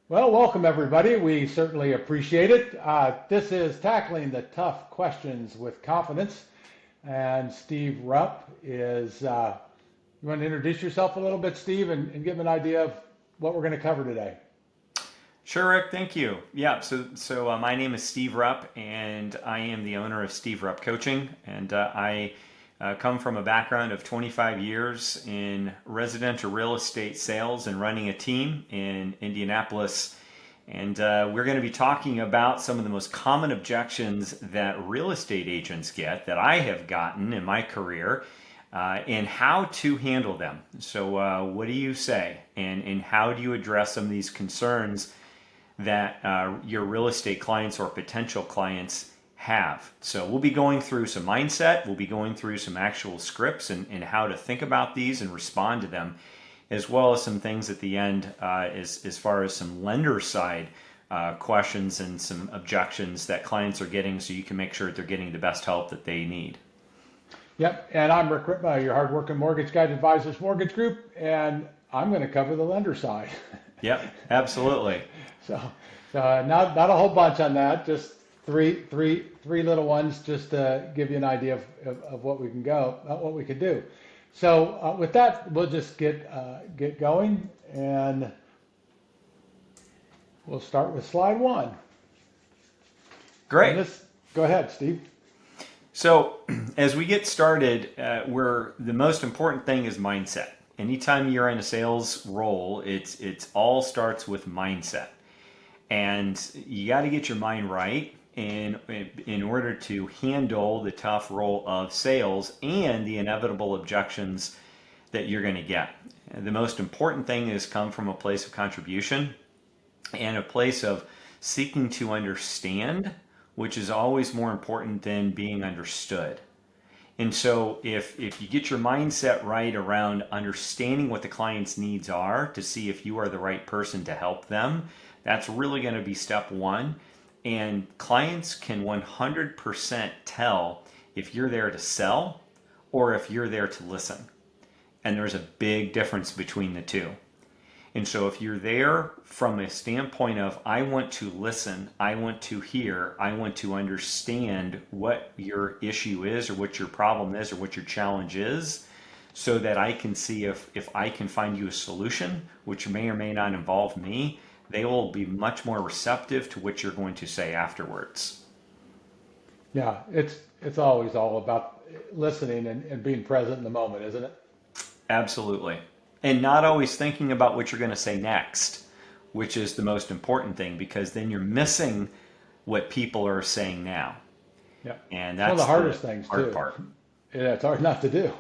Well, welcome everybody. We certainly appreciate it. This is tackling the tough questions with confidence. And Steve Rupp is, you want to introduce yourself a little bit, Steve, and give an idea of what we're going to cover today? Sure, Rick. Thank you. Yeah. So my name is Steve Rupp, and I am the owner of Steve Rupp Coaching, and I come from a background of 25 years in residential real estate sales and running a team in Indianapolis. And we're going to be talking about some of the most common objections that real estate agents get that I have gotten in my career, and how to handle them. So, what do you say? And how do you address some of these concerns that your real estate clients or potential clients have? So we'll be going through some mindset, we'll be going through some actual scripts and how to think about these and respond to them, as well as some things at the end as far as some lender side questions and some objections that clients are getting, so you can make sure that they're getting the best help that they need. Yep, and I'm Rick Ripma, your hardworking mortgage guide advisors mortgage group, and I'm going to cover the lender side. Yep, absolutely. So, not a whole bunch on that, just three little ones, just to give you an idea of what we can go, what we could do. So, with that, we'll just get going, and we'll start with slide one. And Great. this, go ahead, Steve. So, as we get started, the most important thing is mindset. Anytime you're in a sales role, it's all starts with mindset, and you got to get your mind right in order to handle the tough role of sales and the inevitable objections that you're going to get. The most important thing is come from a place of contribution and a place of seeking to understand, which is always more important than being understood. And so if you get your mindset right around understanding what the client's needs are to see if you are the right person to help them, that's really going to be step one. And clients can 100% tell if you're there to sell or if you're there to listen. And there's a big difference between the two. And so if you're there from a standpoint of, I want to listen, I want to hear, I want to understand what your issue is or what your problem is or what your challenge is, so that I can see if I can find you a solution, which may or may not involve me, they will be much more receptive to what you're going to say afterwards. Yeah, it's always all about listening and being present in the moment, isn't it? Absolutely. And not always thinking about what you're going to say next, which is the most important thing, because then you're missing what people are saying now. Yeah, And it's one of the that's the hardest things hard too. part. Yeah, it's hard not to do.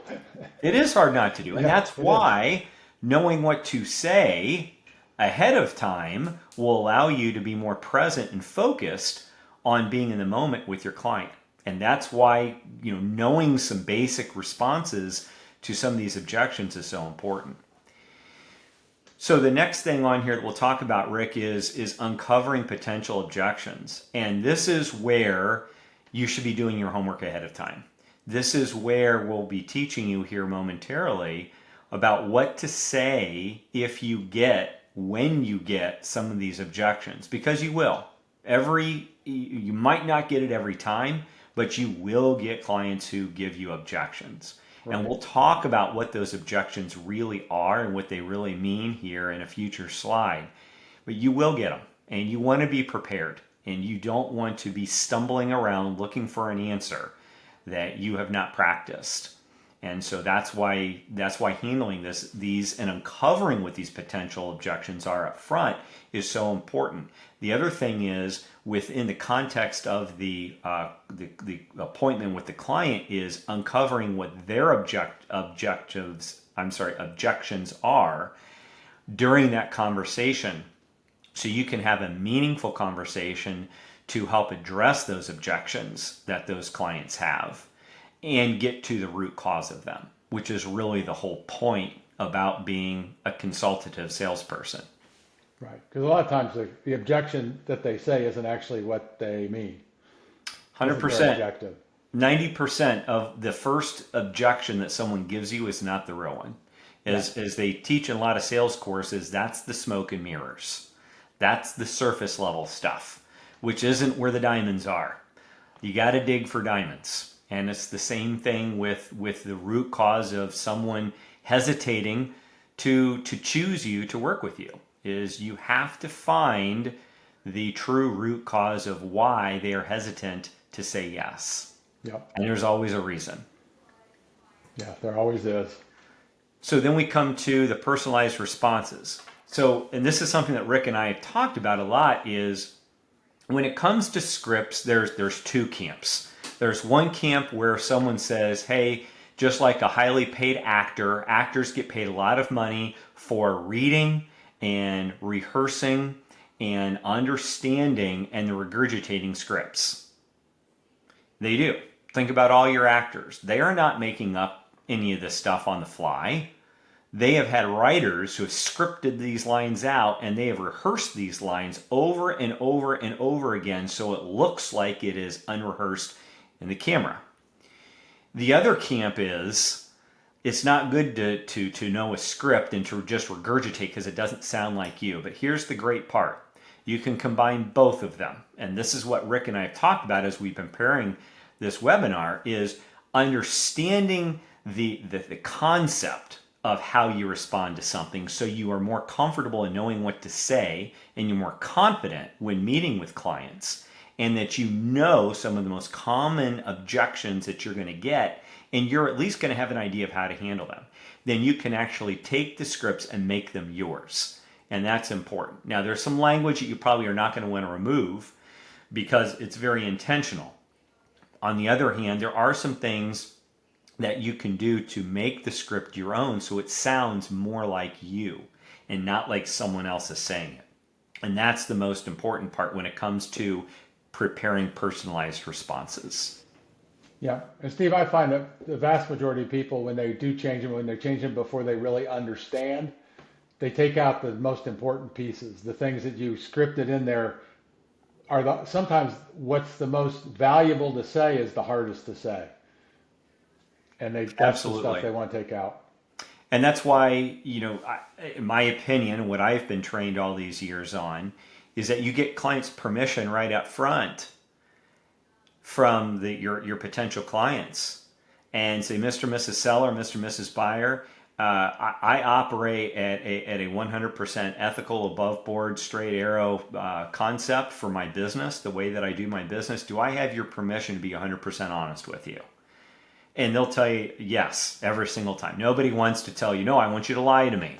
It is hard not to do. And Yeah, that's it is. why knowing what to say ahead of time will allow you to be more present and focused on being in the moment with your client. And that's why, knowing some basic responses to some of these objections is so important. So the next thing on here that we'll talk about, Rick, is uncovering potential objections. And this is where you should be doing your homework ahead of time. This is where we'll be teaching you here momentarily about what to say when you get some of these objections, because you will. You might not get it every time, but you will get clients who give you objections. And Right. we'll talk about what those objections really are and what they really mean here in a future slide. But you will get them, and you want to be prepared, and you don't want to be stumbling around looking for an answer that you have not practiced. And so that's why handling these and uncovering what these potential objections are up front is so important. The other thing is, within the context of the appointment with the client, is uncovering what their objections are during that conversation, so you can have a meaningful conversation to help address those objections that those clients have and get to the root cause of them, which is really the whole point about being a consultative salesperson. Right. Because a lot of times the objection that they say isn't actually what they mean. Isn't very 100%, objective. 90% of the first objection that someone gives you is not the real one. Yeah. As they teach in a lot of sales courses, that's the smoke and mirrors. That's the surface level stuff, which isn't where the diamonds are. You got to dig for diamonds. And it's the same thing with the root cause of someone hesitating to choose you to work with you, is you have to find the true root cause of why they are hesitant to say yes. Yep. And there's always a reason. Yeah, there always is. So then we come to the personalized responses. So, and this is something that Rick and I have talked about a lot, is when it comes to scripts, there's two camps. There's one camp where someone says, hey, just like a highly paid actor, actors get paid a lot of money for reading and rehearsing and understanding and regurgitating scripts. They do. Think about all your actors. They are not making up any of this stuff on the fly. They have had writers who have scripted these lines out, and they have rehearsed these lines over and over and over again so it looks like it is unrehearsed in the camera. The other camp is, it's not good to know a script and to just regurgitate because it doesn't sound like you. But here's the great part. You can combine both of them. And this is what Rick and I have talked about as we've been preparing this webinar, is understanding the concept of how you respond to something so you are more comfortable in knowing what to say and you're more confident when meeting with clients, and that you know some of the most common objections that you're going to get, and you're at least going to have an idea of how to handle them. Then you can actually take the scripts and make them yours. And that's important. Now, there's some language that you probably are not going to want to remove because it's very intentional. On the other hand, there are some things that you can do to make the script your own so it sounds more like you and not like someone else is saying it. And that's the most important part when it comes to preparing personalized responses. Yeah, and Steve, I find that the vast majority of people, when they do change them, when they change them before they really understand, they take out the most important pieces. The things that you scripted in there are sometimes what's the most valuable to say is the hardest to say. And that's Absolutely. the stuff they want to take out. And that's why, in my opinion, what I've been trained all these years on is that you get clients' permission right up front from your potential clients and say, Mr. and Mrs. Seller, Mr. and Mrs. Buyer, I operate at a 100% ethical, above board, straight arrow concept for my business, the way that I do my business. Do I have your permission to be 100% honest with you? And they'll tell you yes every single time. Nobody wants to tell you, no, I want you to lie to me.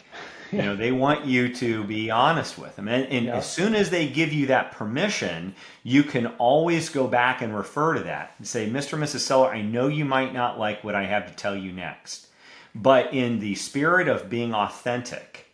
They want you to be honest with them. And Yeah. as soon as they give you that permission, you can always go back and refer to that and say, Mr. and Mrs. Seller, I know you might not like what I have to tell you next. But in the spirit of being authentic,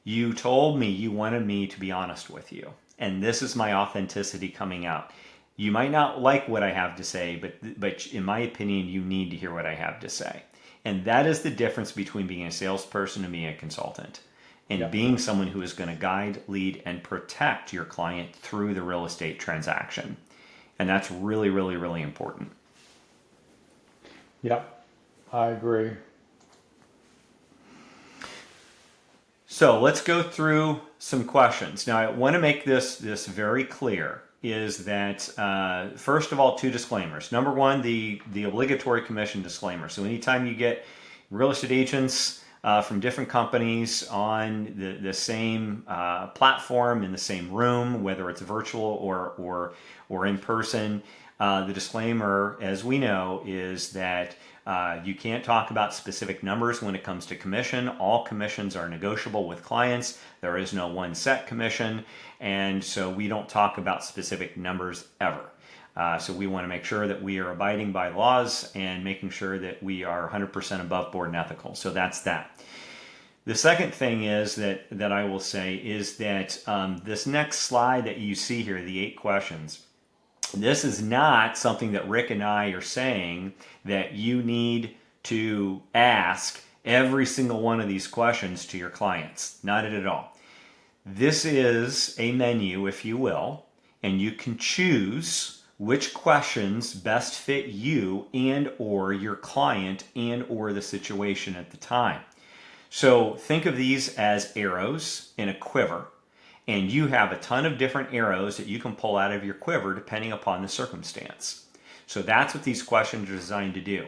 you told me you wanted me to be honest with you. And this is my authenticity coming out. You might not like what I have to say, but in my opinion, you need to hear what I have to say. And that is the difference between being a salesperson and being a consultant, and being someone who is going to guide, lead, and protect your client through the real estate transaction. And that's really, really, really important. Yep, I agree. So let's go through some questions. Now, I want to make this very clear, is that, first of all, two disclaimers. Number one, the obligatory commission disclaimer. So anytime you get real estate agents from different companies on the same platform, in the same room, whether it's virtual or in person, the disclaimer, as we know, is that you can't talk about specific numbers when it comes to commission. All commissions are negotiable with clients. There is no one set commission. And so we don't talk about specific numbers ever. So we want to make sure that we are abiding by laws and making sure that we are 100% above board and ethical. So that's that. The second thing is that I will say is that this next slide that you see here, the 8 questions, this is not something that Rick and I are saying that you need to ask every single one of these questions to your clients. Not at all. This is a menu, if you will, and you can choose which questions best fit you and or your client and or the situation at the time. So think of these as arrows in a quiver, And you have a ton of different arrows that you can pull out of your quiver depending upon the circumstance. So that's what these questions are designed to do.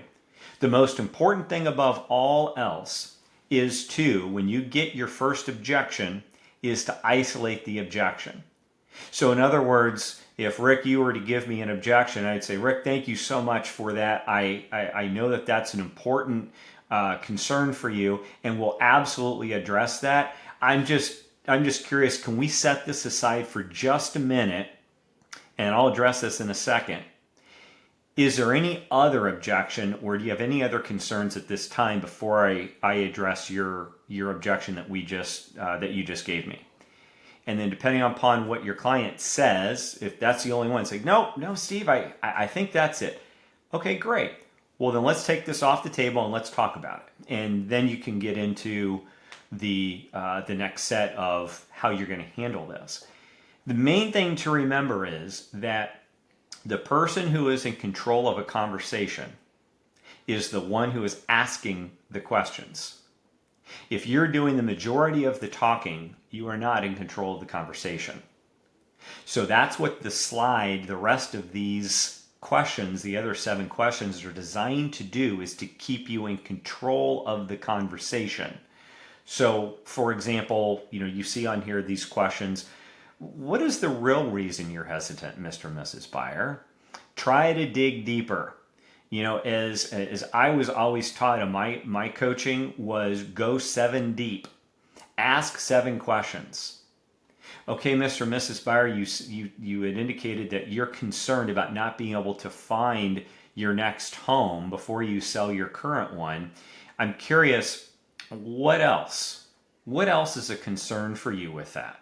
The most important thing above all else is to, when you get your first objection, is to isolate the objection. So in other words, if Rick, you were to give me an objection, I'd say, Rick, thank you so much for that. I know that that's an important concern for you, and we'll absolutely address that. I'm just curious, can we set this aside for just a minute, and I'll address this in a second. Is there any other objection, or do you have any other concerns at this time before I address your objection that you just gave me? And then depending upon what your client says, if that's the only one, say, no, Steve, I think that's it. Okay, great. Well, then let's take this off the table and let's talk about it. And then you can get into the next set of how you're going to handle this. The main thing to remember is that the person who is in control of a conversation is the one who is asking the questions. If you're doing the majority of the talking, you are not in control of the conversation. So that's what the rest of these questions, the other 7 questions, are designed to do, is to keep you in control of the conversation. So, for example, you see on here these questions. What is the real reason you're hesitant, Mr. and Mrs. Buyer? Try to dig deeper. As I was always taught in my coaching, was go 7 deep. Ask 7 questions. Okay, Mr. and Mrs. Buyer, you had indicated that you're concerned about not being able to find your next home before you sell your current one. I'm curious, what else? What else is a concern for you with that?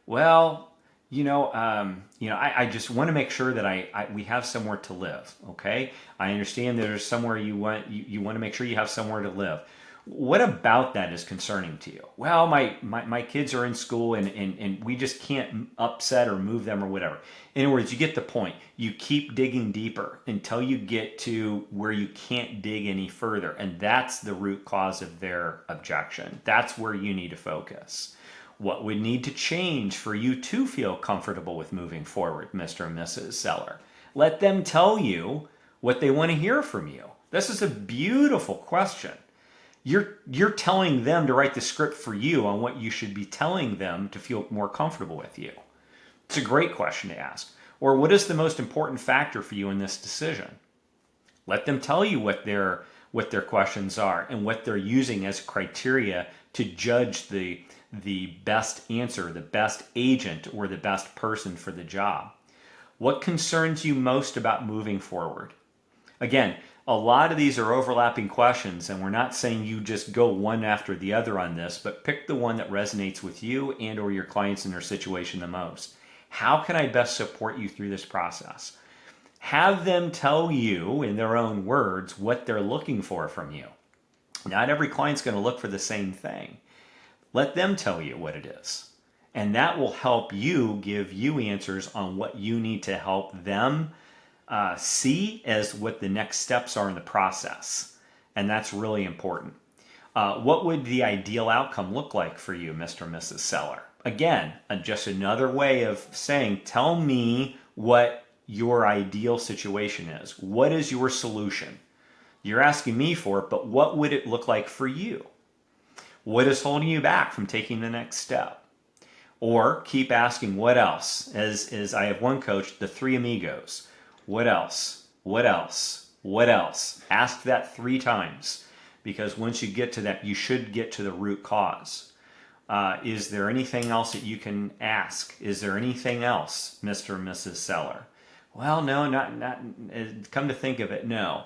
Well, I just want to make sure that we have somewhere to live. Okay, I understand there's somewhere you want to make sure you have somewhere to live. What about that is concerning to you? Well, my kids are in school and we just can't upset or move them or whatever. In other words, you get the point. You keep digging deeper until you get to where you can't dig any further, and that's the root cause of their objection. That's where you need to focus. What would need to change for you to feel comfortable with moving forward, Mr. and Mrs. Seller? Let them tell you what they want to hear from you. This is a beautiful question. You're telling them to write the script for you on what you should be telling them to feel more comfortable with you. It's a great question to ask. Or what is the most important factor for you in this decision? Let them tell you what their questions are and what they're using as criteria to judge the best answer, the best agent, or the best person for the job. What concerns you most about moving forward? Again, a lot of these are overlapping questions, and we're not saying you just go one after the other on this, but pick the one that resonates with you and or your clients in their situation the most. How can I best support you through this process? Have them tell you in their own words what they're looking for from you. Not every client's going to look for the same thing. Let them tell you what it is. And that will help you give you answers on what you need to help them see as what the next steps are in the process. And that's really important. What would the ideal outcome look like for you, Mr. and Mrs. Seller? Again, just another way of saying, tell me what your ideal situation is. What is your solution? You're asking me for it, but what would it look like for you? What is holding you back from taking the next step? Or keep asking, what else? As I have one coach, the 3 amigos. What else? What else? What else? Ask that 3 times, because once you get to that, you should get to the root cause. Is there anything else that you can ask? Is there anything else, Mr. and Mrs. Seller? Well, no, not. Come to think of it, no.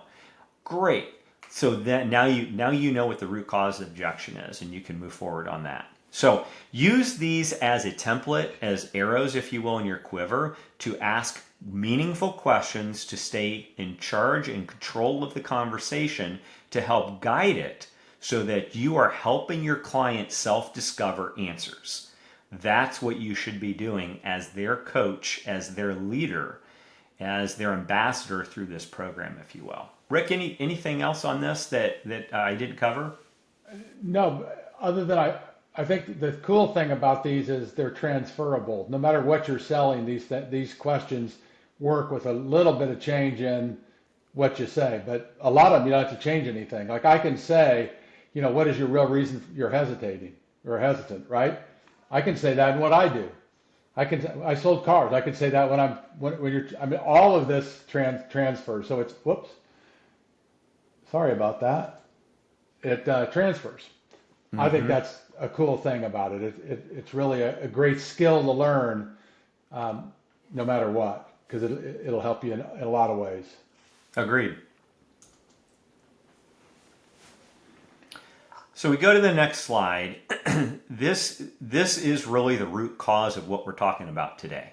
Great. So that now you know what the root cause objection is, and you can move forward on that. So use these as a template, as arrows, if you will, in your quiver to ask meaningful questions to stay in charge and control of the conversation to help guide it so that you are helping your client self-discover answers. That's what you should be doing as their coach, as their leader, as their ambassador through this program, if you will. Rick, anything else on this that I didn't cover? No, other than I think the cool thing about these is they're transferable. No matter what you're selling, these questions work with a little bit of change in what you say. But a lot of them you don't have to change anything. Like I can say, what is your real reason you're hesitating or hesitant, right? I can say that in what I do. I sold cars. I could say that when you're. I mean, all of this transfers. So it's whoops. Sorry about that. It transfers. I think that's a cool thing about it. It's really a great skill to learn, no matter what, because it'll help you in a lot of ways. Agreed. So we go to the next slide. This is really the root cause of what we're talking about today.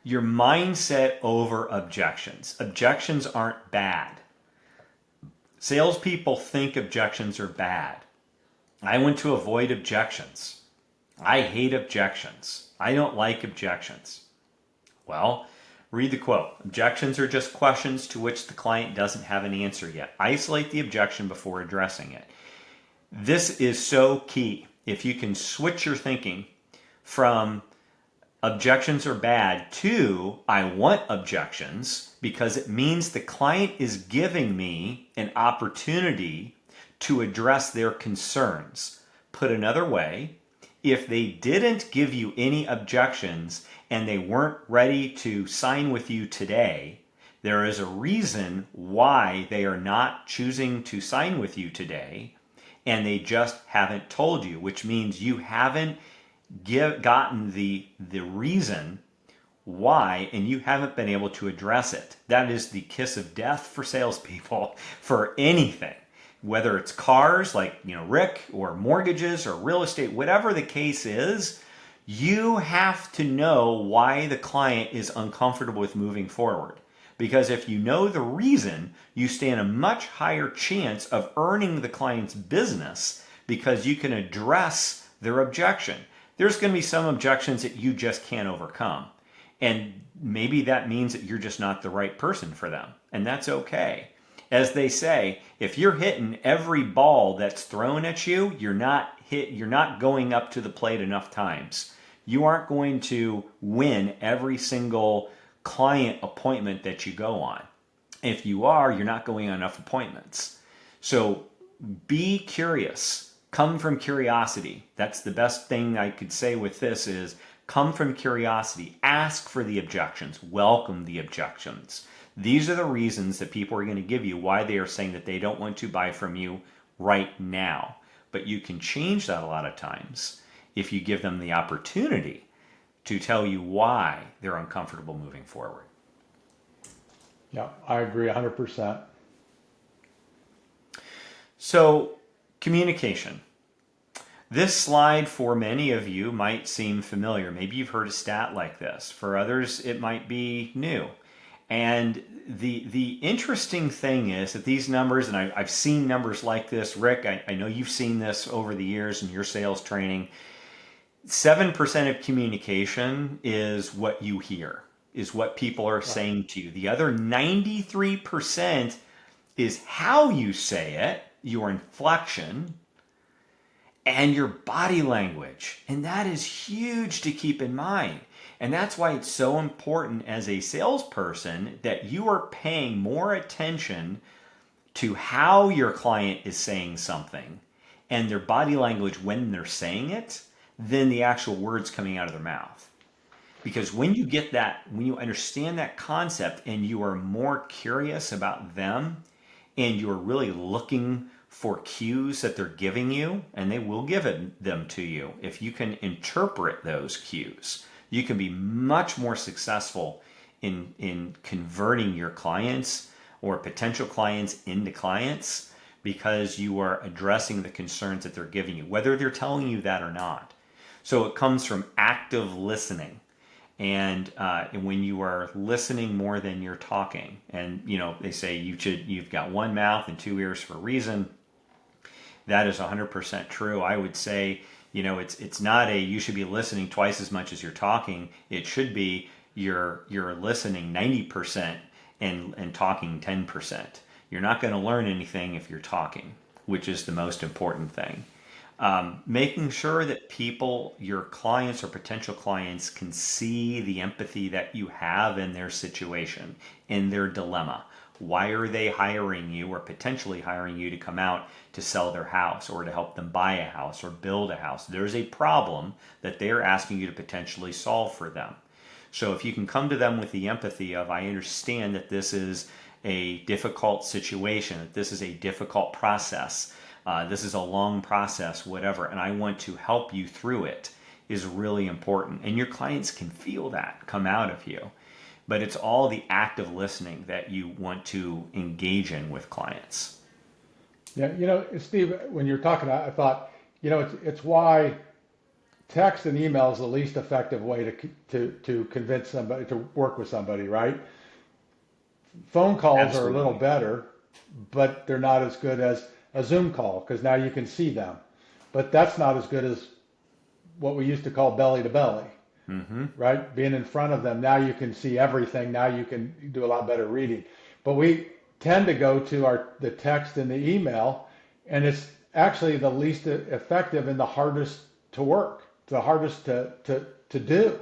Your mindset over objections. Objections aren't bad. Salespeople think objections are bad. I want to avoid objections. I hate objections. I don't like objections. Well, read the quote. Objections are just questions to which the client doesn't have an answer yet. Isolate the objection before addressing it. This is so key. If you can switch your thinking from objections are bad to I want objections, because it means the client is giving me an opportunity to address their concerns. Put another way, if they didn't give you any objections and they weren't ready to sign with you today, there is a reason why they are not choosing to sign with you today, and they just haven't told you, which means you haven't gotten the reason why, and you haven't been able to address it. That is the kiss of death for salespeople for anything. Whether it's cars like Rick, or mortgages or real estate, whatever the case is, you have to know why the client is uncomfortable with moving forward. Because if you know the reason, you stand a much higher chance of earning the client's business, because you can address their objection. There's going to be some objections that you just can't overcome. And maybe that means that you're just not the right person for them. And that's okay. As they say, if you're hitting every ball that's thrown at you, you're not going up to the plate enough times. You aren't going to win every single client appointment that you go on. If you are, you're not going on enough appointments. So be curious. Come from curiosity. That's the best thing I could say with this is come from curiosity. Ask for the objections. Welcome the objections. These are the reasons that people are going to give you why they are saying that they don't want to buy from you right now. But you can change that a lot of times if you give them the opportunity to tell you why they're uncomfortable moving forward. Yeah, I agree 100%. So, communication. This slide for many of you might seem familiar. Maybe you've heard a stat like this. For others, it might be new. And the interesting thing is that these numbers, and I've seen numbers like this, Rick, I know you've seen this over the years in your sales training. 7% of communication is what you hear, is what people are saying to you. The other 93% is how you say it, your inflection, and your body language. And that is huge to keep in mind. And that's why it's so important as a salesperson that you are paying more attention to how your client is saying something and their body language when they're saying it than the actual words coming out of their mouth. Because when you get that, when you understand that concept and you are more curious about them and you're really looking for cues that they're giving you, and they will give them to you, if you can interpret those cues, you can be much more successful in converting your clients or potential clients into clients, because you are addressing the concerns that they're giving you, whether they're telling you that or not. So it comes from active listening. And when you are listening more than you're talking, and they say you've got one mouth and two ears for a reason. That is 100% true. I would say, it's not you should be listening twice as much as you're talking. It should be you're listening 90% and talking 10%. You're not going to learn anything if you're talking, which is the most important thing. Making sure that people, your clients or potential clients, can see the empathy that you have in their situation, in their dilemma. Why are they hiring you or potentially hiring you to come out to sell their house or to help them buy a house or build a house? There's a problem that they're asking you to potentially solve for them. So if you can come to them with the empathy of, I understand that this is a difficult situation, that this is a difficult process, this is a long process, whatever, and I want to help you through it, is really important. And your clients can feel that come out of you. But it's all the active listening that you want to engage in with clients. Yeah, Steve, when you're talking, I thought, it's why text and email is the least effective way to convince somebody to work with somebody, right? Phone calls are a little Absolutely. better, but they're not as good as a Zoom call because now you can see them. But that's not as good as what we used to call belly to belly, Mm-hmm. right? Being in front of them. Now you can see everything. Now you can do a lot better reading. But we tend to go to the text and the email, and it's actually the least effective and the hardest to work, the hardest to do.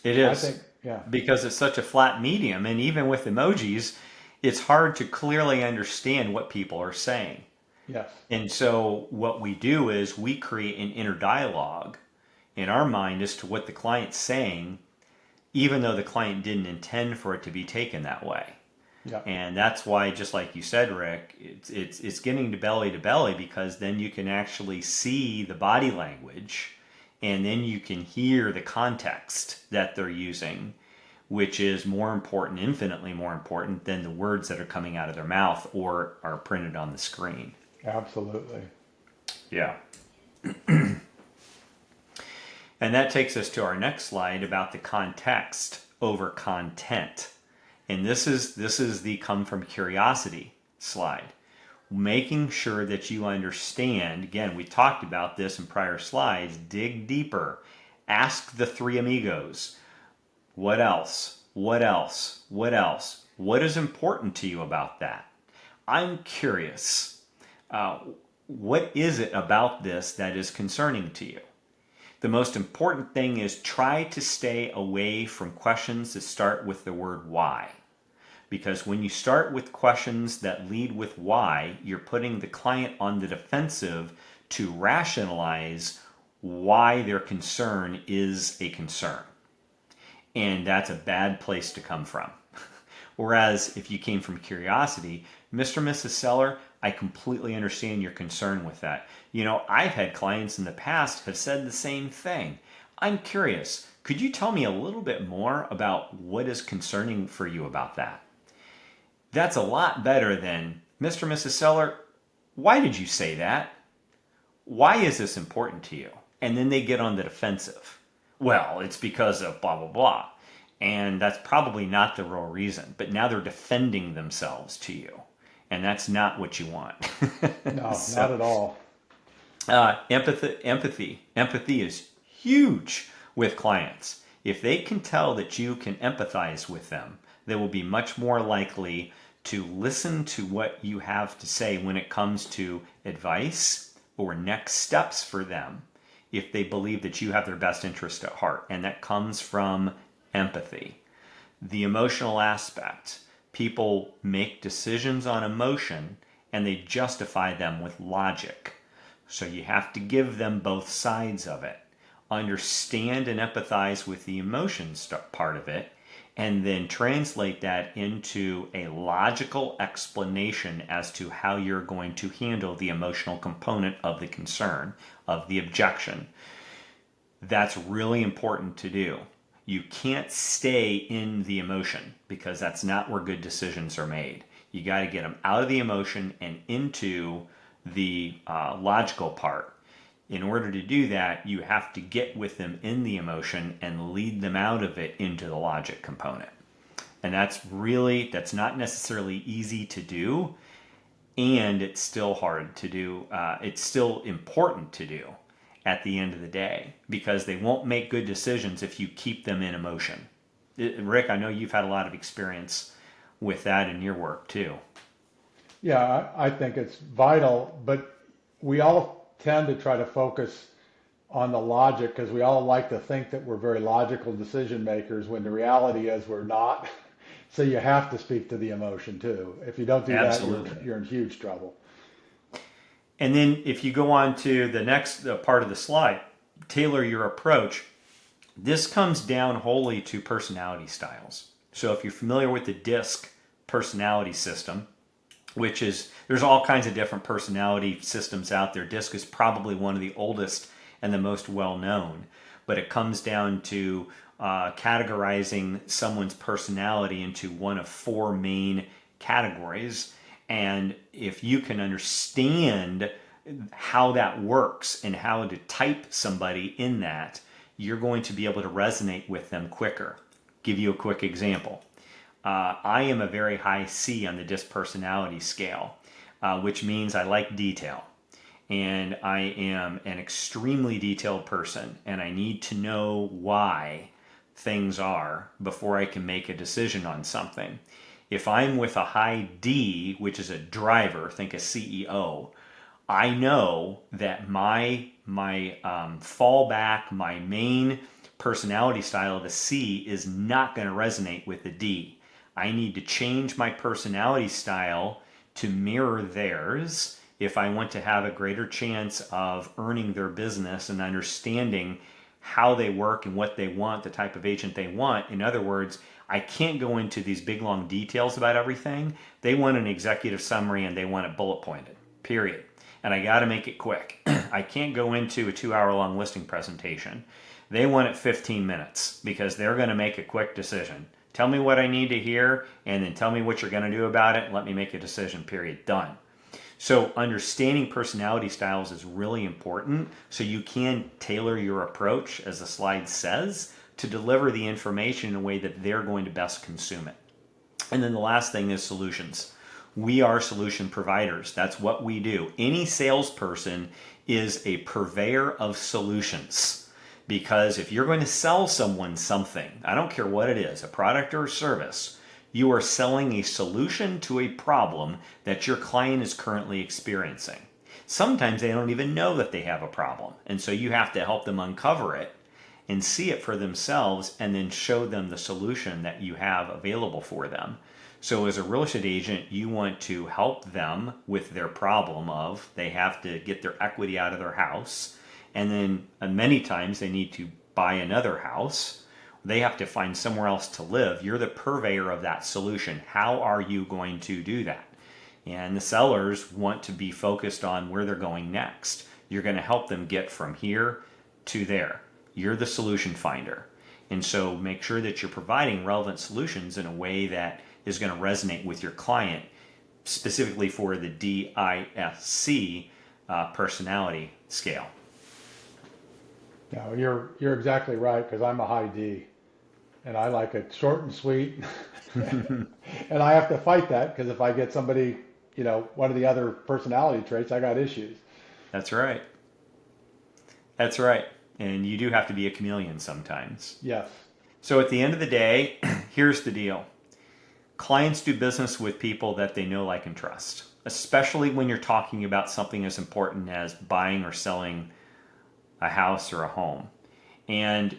It I think, is, yeah, because it's such a flat medium, and even with emojis, it's hard to clearly understand what people are saying. yes, And so what we do is we create an inner dialogue in our mind as to what the client's saying, even though the client didn't intend for it to be taken that way. yeah, And that's why, just like you said, Rick, it's getting to belly because then you can actually see the body language, and then you can hear the context that they're using, which is more important, infinitely more important than the words that are coming out of their mouth or are printed on the screen. absolutely. Yeah. And that takes us to our next slide about the context over content. And this is the come from curiosity slide. Making sure that you understand, again, we talked about this in prior slides, dig deeper. Ask the three amigos, what else? What else? What else? What is important to you about that? I'm curious. Uh, what is it about this that is concerning to you? The most important thing is try to stay away from questions that start with the word why. Because when you start with questions that lead with why, you're putting the client on the defensive to rationalize why their concern is a concern. And that's a bad place to come from. Whereas if you came from curiosity, Mr. and Mrs. Seller, I completely understand your concern with that. I've had clients in the past have said the same thing. I'm curious, could you tell me a little bit more about what is concerning for you about that? That's a lot better than, Mr. and Mrs. Seller, why did you say that? Why is this important to you? And then they get on the defensive. Well, it's because of blah, blah, blah. And that's probably not the real reason. But now they're defending themselves to you. And that's not what you want. No, not So, at all. empathy is huge with clients. If they can tell that you can empathize with them, they will be much more likely to listen to what you have to say when it comes to advice or next steps for them, if they believe that you have their best interest at heart. And that comes from empathy. The emotional aspect. People make decisions on emotion and they justify them with logic. So you have to give them both sides of it. Understand and empathize with the emotions part of it, and then translate that into a logical explanation as to how you're going to handle the emotional component of the concern, of the objection. That's really important to do. You can't stay in the emotion because that's not where good decisions are made. You got to get them out of the emotion and into the logical part. In order to do that, you have to get with them in the emotion and lead them out of it into the logic component. And that's not necessarily easy to do, and it's still hard to do. It's still important to do at the end of the day because they won't make good decisions if you keep them in emotion. Rick, I know you've had a lot of experience with that in your work too. Yeah, I think it's vital. But we all tend to try to focus on the logic because we all like to think that we're very logical decision makers when the reality is we're not. So you have to speak to the emotion too. If you don't do that, Absolutely. you're in huge trouble. And then if you go on to the next part of the slide, tailor your approach. This comes down wholly to personality styles. So if you're familiar with the DISC personality system, which is, there's all kinds of different personality systems out there. DISC is probably one of the oldest and the most well known, but it comes down to categorizing someone's personality into one of four main categories. And if you can understand how that works and how to type somebody in that, you're going to be able to resonate with them quicker. Give you a quick example. I am a very high C on the DISC personality scale, which means I like detail. And I am an extremely detailed person, and I need to know why things are before I can make a decision on something. If I'm with a high D, which is a driver, think a CEO, I know that my fallback, my main personality style of the C is not going to resonate with the D. I need to change my personality style to mirror theirs if I want to have a greater chance of earning their business and understanding how they work and what they want, the type of agent they want. In other words, I can't go into these big long details about everything. They want an executive summary and they want it bullet pointed, period. And I got to make it quick. I can't go into a 2-hour long listing presentation. They want it 15 minutes because they're going to make a quick decision. Tell me what I need to hear and then tell me what you're going to do about it and let me make a decision, period. Done. So understanding personality styles is really important so you can tailor your approach, as the slide says, to deliver the information in a way that they're going to best consume it. And then the last thing is solutions. We are solution providers. That's what we do. Any salesperson is a purveyor of solutions, because if you're going to sell someone something, I don't care what it is, a product or a service, you are selling a solution to a problem that your client is currently experiencing. Sometimes they don't even know that they have a problem, and so you have to help them uncover it and see it for themselves and then show them the solution that you have available for them. So as a real estate agent, you want to help them with their problem of they have to get their equity out of their house, and then many times they need to buy another house. They have to find somewhere else to live. You're the purveyor of that solution. How are you going to do that? And the sellers want to be focused on where they're going next. You're going to help them get from here to there. You're the solution finder. And so make sure that you're providing relevant solutions in a way that is going to resonate with your client, specifically for the DISC personality scale. No, you're exactly right because I'm a high D, and I like it short and sweet, and I have to fight that because if I get somebody, one of the other personality traits, I got issues. That's right. That's right. And you do have to be a chameleon sometimes. Yes. So at the end of the day, here's the deal. Clients do business with people that they know, like, and trust, especially when you're talking about something as important as buying or selling a house or a home. And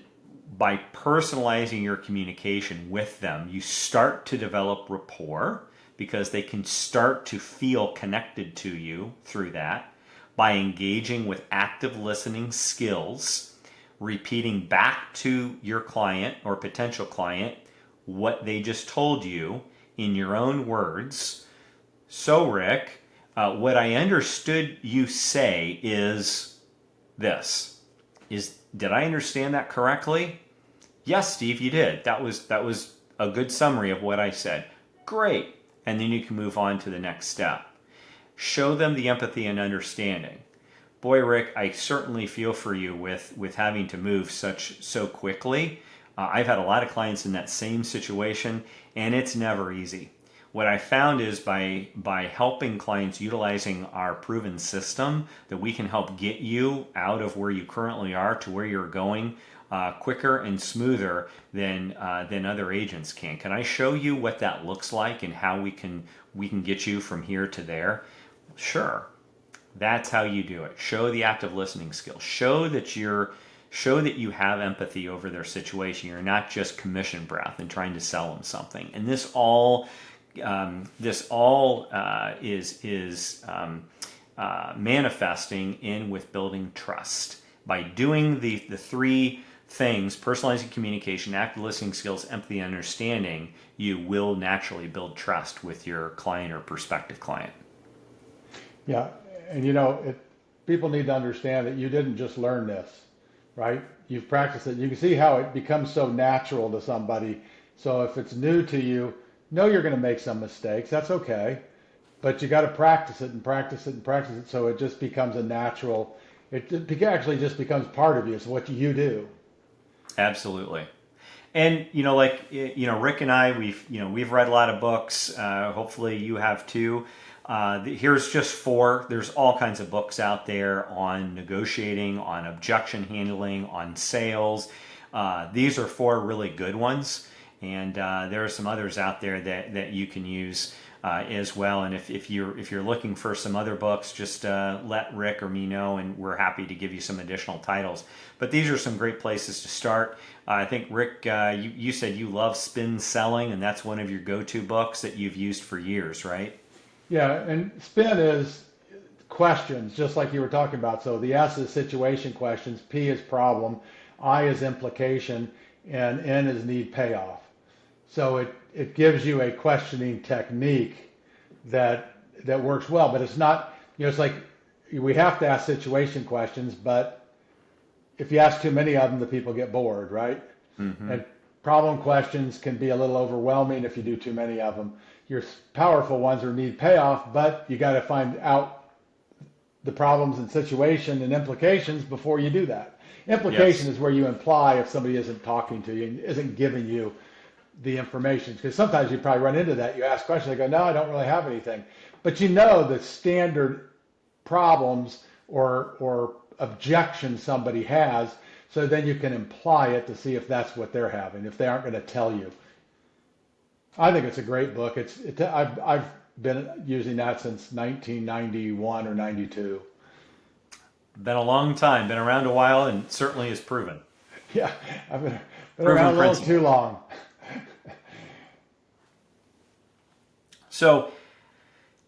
by personalizing your communication with them, you start to develop rapport because they can start to feel connected to you through that by engaging with active listening skills, repeating back to your client or potential client what they just told you in your own words. So, Rick, what I understood you say is this. Did I understand that correctly? Yes, Steve, you did. That was a good summary of what I said. Great. And then you can move on to the next step. Show them the empathy and understanding. Boy, Rick, I certainly feel for you with having to move so quickly. I've had a lot of clients in that same situation, and it's never easy. What I found is by helping clients utilizing our proven system, that we can help get you out of where you currently are to where you're going quicker and smoother than other agents can. Can I show you what that looks like and how we can get you from here to there? Sure. That's how you do it. Show the active listening skill. Show that you have empathy over their situation. You're not just commission breath and trying to sell them something. And this all is manifesting in with building trust by doing the three things: personalizing communication, active listening skills, empathy, and understanding. You will naturally build trust with your client or prospective client. Yeah, and people need to understand that you didn't just learn this, right? You've practiced it. You can see how it becomes so natural to somebody. So if it's new to you, know you're going to make some mistakes. That's okay. But you got to practice it and practice it and practice it, so it just becomes a natural. It actually just becomes part of you. It's what you do. Absolutely. And Rick and I, we've read a lot of books. Hopefully, you have too. Here's just 4. There's all kinds of books out there on negotiating, on objection handling, on sales. These are 4 really good ones, and there are some others out there that you can use as well. And if you're looking for some other books, just let Rick or me know, and we're happy to give you some additional titles. But these are some great places to start. I think, Rick, you said you love Spin Selling, and that's one of your go-to books that you've used for years, right? Yeah, and spin is questions, just like you were talking about. So the S is situation questions, P is problem, I is implication, and N is need payoff. So it gives you a questioning technique that works well, but it's not, it's like we have to ask situation questions, but if you ask too many of them, the people get bored, right? Mm-hmm. And problem questions can be a little overwhelming if you do too many of them. Your powerful ones are need payoff, but you got to find out the problems and situation and implications before you do that. Implication is where you imply if somebody isn't talking to you and isn't giving you the information, because sometimes you probably run into that. You ask questions, they go, no, I don't really have anything. But the standard problems or objections somebody has, so then you can imply it to see if that's what they're having, if they aren't going to tell you. I think it's a great book. I've been using that since 1991 or 92. Been a long time, been around a while, and certainly is proven. Yeah, I've been around a little too long. So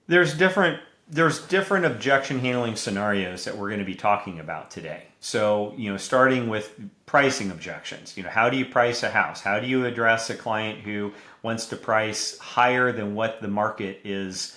there's different objection handling scenarios that we're going to be talking about today. So, starting with pricing objections. How do you price a house? How do you address a client who wants to price higher than what the market is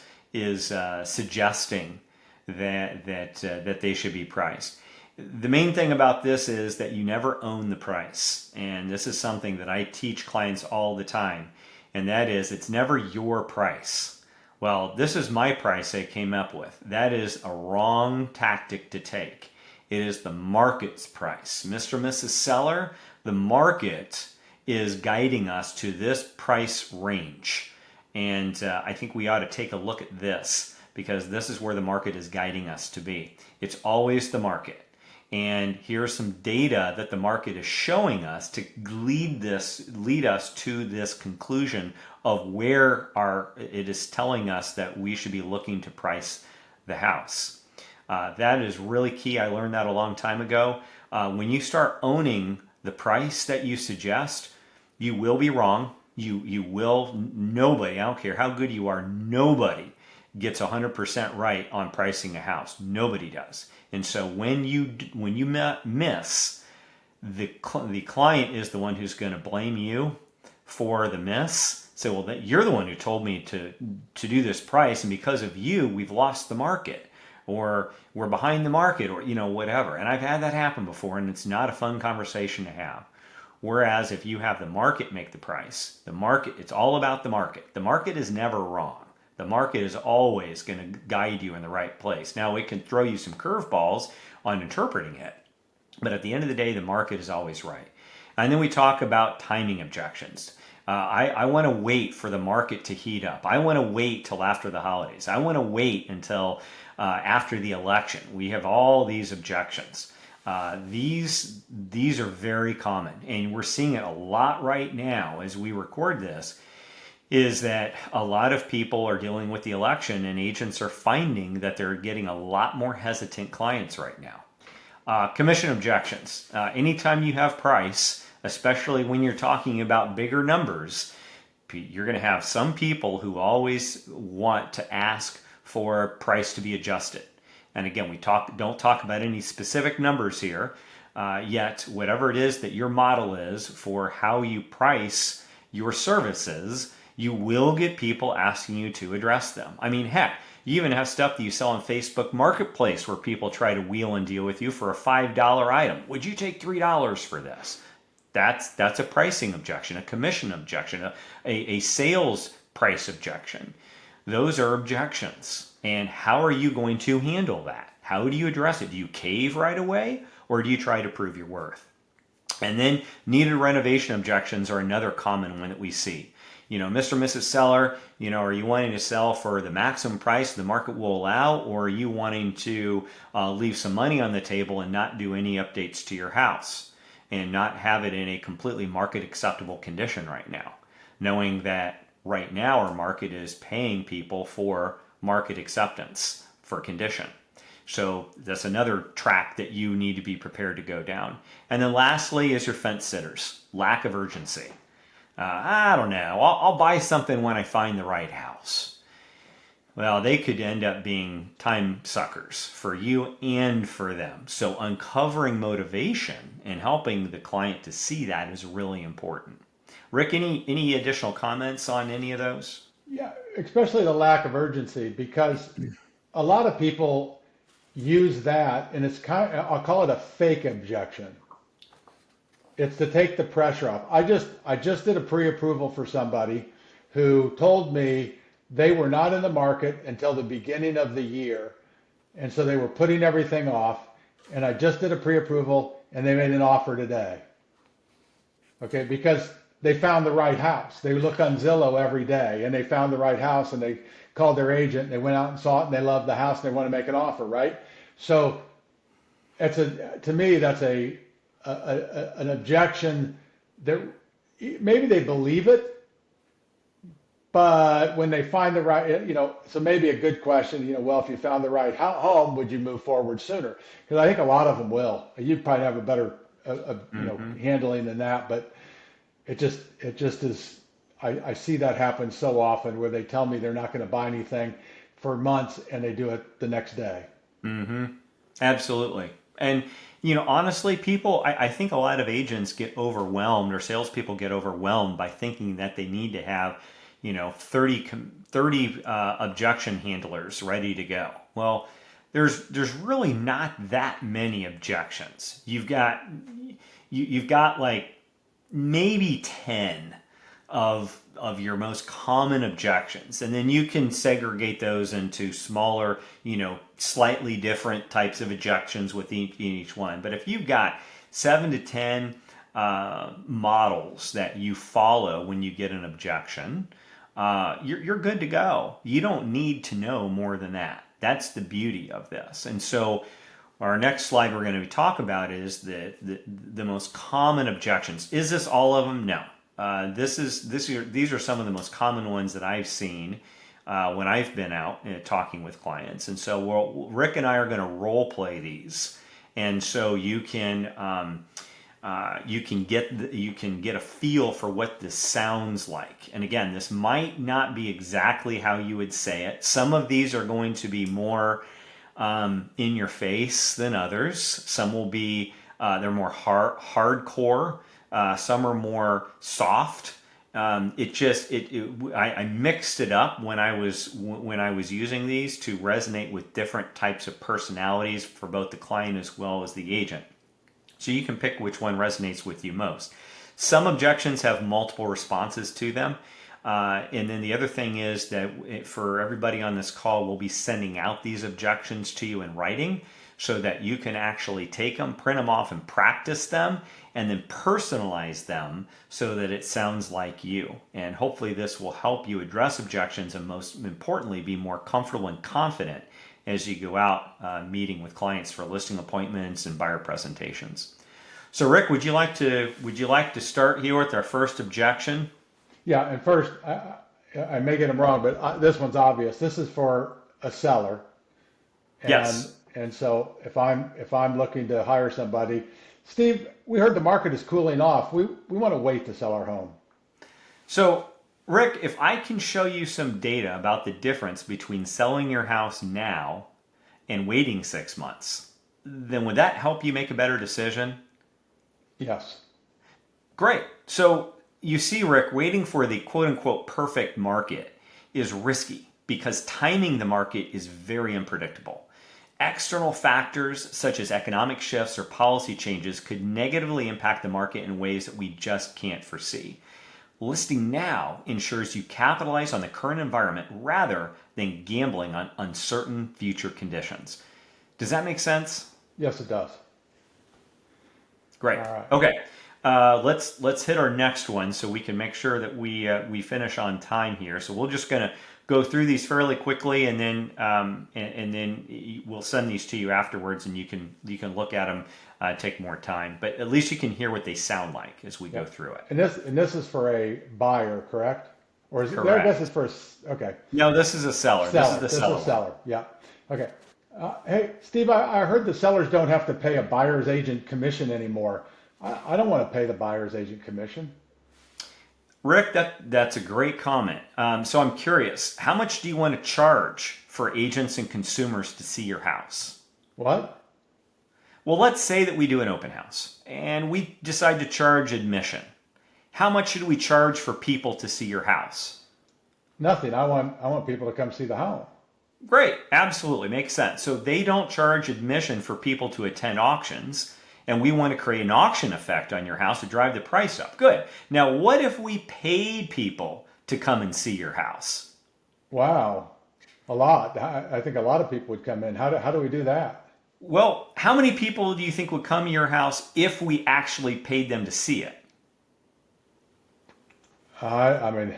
suggesting that they should be priced? The main thing about this is that you never own the price. And this is something that I teach clients all the time. And that is, it's never your price. Well, this is my price I came up with. That is a wrong tactic to take. It is the market's price. Mr. and Mrs. Seller, the market is guiding us to this price range. And I think we ought to take a look at this, because this is where the market is guiding us to be. It's always the market. And here's some data that the market is showing us to lead us to this conclusion of where it is telling us that we should be looking to price the house. That is really key. I learned that a long time ago. When you start owning the price that you suggest, you will be wrong. Nobody, I don't care how good you are, nobody gets 100% right on pricing a house. Nobody does. And so when you miss, the client is the one who's going to blame you for the miss. Say, well, you're the one who told me to do this price, and because of you, we've lost the market, or we're behind the market, or whatever. And I've had that happen before, and it's not a fun conversation to have. Whereas if you have the market make the price, it's all about the market. The market is never wrong. The market is always going to guide you in the right place. Now, it can throw you some curveballs on interpreting it, but at the end of the day, the market is always right. And then we talk about timing objections. I want to wait for the market to heat up. I want to wait till after the holidays. I want to wait until after the election. We have all these objections. These are very common, and we're seeing it a lot right now as we record this. is that a lot of people are dealing with the election, and agents are finding that they're getting a lot more hesitant clients right now. Commission objections. Anytime you have price, especially when you're talking about bigger numbers, you're going to have some people who always want to ask for price to be adjusted. And again, don't talk about any specific numbers here, yet whatever it is that your model is for how you price your services, you will get people asking you to address them. I mean, heck, you even have stuff that you sell on Facebook Marketplace where people try to wheel and deal with you for a $5 item. Would you take $3 for this? That's a pricing objection, a commission objection, a sales price objection. Those are objections. And how are you going to handle that? How do you address it? Do you cave right away, or do you try to prove your worth? And then needed renovation objections are another common one that we see. Mr. and Mrs. Seller, are you wanting to sell for the maximum price the market will allow, or are you wanting to leave some money on the table and not do any updates to your house and not have it in a completely market acceptable condition right now, knowing that right now our market is paying people for market acceptance for condition. So that's another track that you need to be prepared to go down. And then lastly is your fence sitters, lack of urgency. I don't know, I'll buy something when I find the right house. Well, they could end up being time suckers for you and for them. So uncovering motivation and helping the client to see that is really important. Rick, any additional comments on any of those? Yeah, especially the lack of urgency, because a lot of people use that, and I'll call it a fake objection. It's to take the pressure off. I just did a pre-approval for somebody who told me they were not in the market until the beginning of the year, and so they were putting everything off. And I just did a pre-approval, and they made an offer today. Okay, because they found the right house. They look on Zillow every day, and they found the right house, and they called their agent, and they went out and saw it, and they loved the house, and they want to make an offer, right? So to me, that's an objection that maybe they believe it, but when they find the right, so maybe a good question, well, if you found the right home, would you move forward sooner? Because I think a lot of them will. You probably have a better, handling than that, but it just is. I see that happen so often where they tell me they're not going to buy anything for months and they do it the next day. Mm-hmm. Absolutely. And, honestly, I think a lot of agents get overwhelmed, or salespeople get overwhelmed by thinking that they need to have, 30 objection handlers ready to go. Well, there's really not that many objections. You've got like maybe 10 of your most common objections, and then you can segregate those into smaller, slightly different types of objections with each one. But if you've got 7 to 10 models that you follow when you get an objection, you're good to go. You don't need to know more than that. That's the beauty of this. And so our next slide we're going to talk about is the most common objections. Is this all of them? No. These are some of the most common ones that I've seen when I've been out talking with clients. And so Rick and I are going to role play these, and so you can get a feel for what this sounds like. And again, this might not be exactly how you would say it. Some of these are going to be more in your face than others. Some will be they're more hardcore. Some are more soft. I mixed it up when I was using these to resonate with different types of personalities for both the client as well as the agent. So you can pick which one resonates with you most. Some objections have multiple responses to them. And then the other thing is that for everybody on this call, we'll be sending out these objections to you in writing so that you can actually take them, print them off, and practice them, and then personalize them so that it sounds like you. And hopefully this will help you address objections and, most importantly, be more comfortable and confident as you go out meeting with clients for listing appointments and buyer presentations. So Rick, would you like to start here with our first objection? Yeah, and first, I may get them wrong, but this one's obvious. This is for a seller, and Yes. and so if I'm looking to hire somebody, Steve, we heard the market is cooling off. We want to wait to sell our home. So, Rick, if I can show you some data about the difference between selling your house now and waiting 6 months, then would that help you make a better decision? Yes. Great. So you see, Rick, waiting for the quote unquote perfect market is risky because timing the market is very unpredictable. External factors such as economic shifts or policy changes could negatively impact the market in ways that we just can't foresee. Listing now ensures you capitalize on the current environment rather than gambling on uncertain future conditions. Does that make sense? Yes, it does. Great. All right. Okay. Let's hit our next one so we can make sure that we finish on time here. So we're just gonna go through these fairly quickly, and then we'll send these to you afterwards, and you can look at them, take more time. But at least you can hear what they sound like as we go through it. And this is for a buyer, correct? Or is it, Correct. this is for okay. No, this is a seller. Seller. This is the This seller. is seller. Yeah. Okay. Hey, Steve, I heard the sellers don't have to pay a buyer's agent commission anymore. I don't want to pay the buyer's agent commission. Rick, that's a great comment. So I'm curious, how much do you want to charge for agents and consumers to see your house? What? Well, let's say that we do an open house and we decide to charge admission. How much should we charge for people to see your house? Nothing. I want people to come see the home. Great, absolutely, makes sense. So they don't charge admission for people to attend auctions, and we want to create an auction effect on your house to drive the price up. Good. Now, what if we paid people to come and see your house? Wow. A lot. I think a lot of people would come in. How do we do that? Well, how many people do you think would come to your house if we actually paid them to see it? I mean,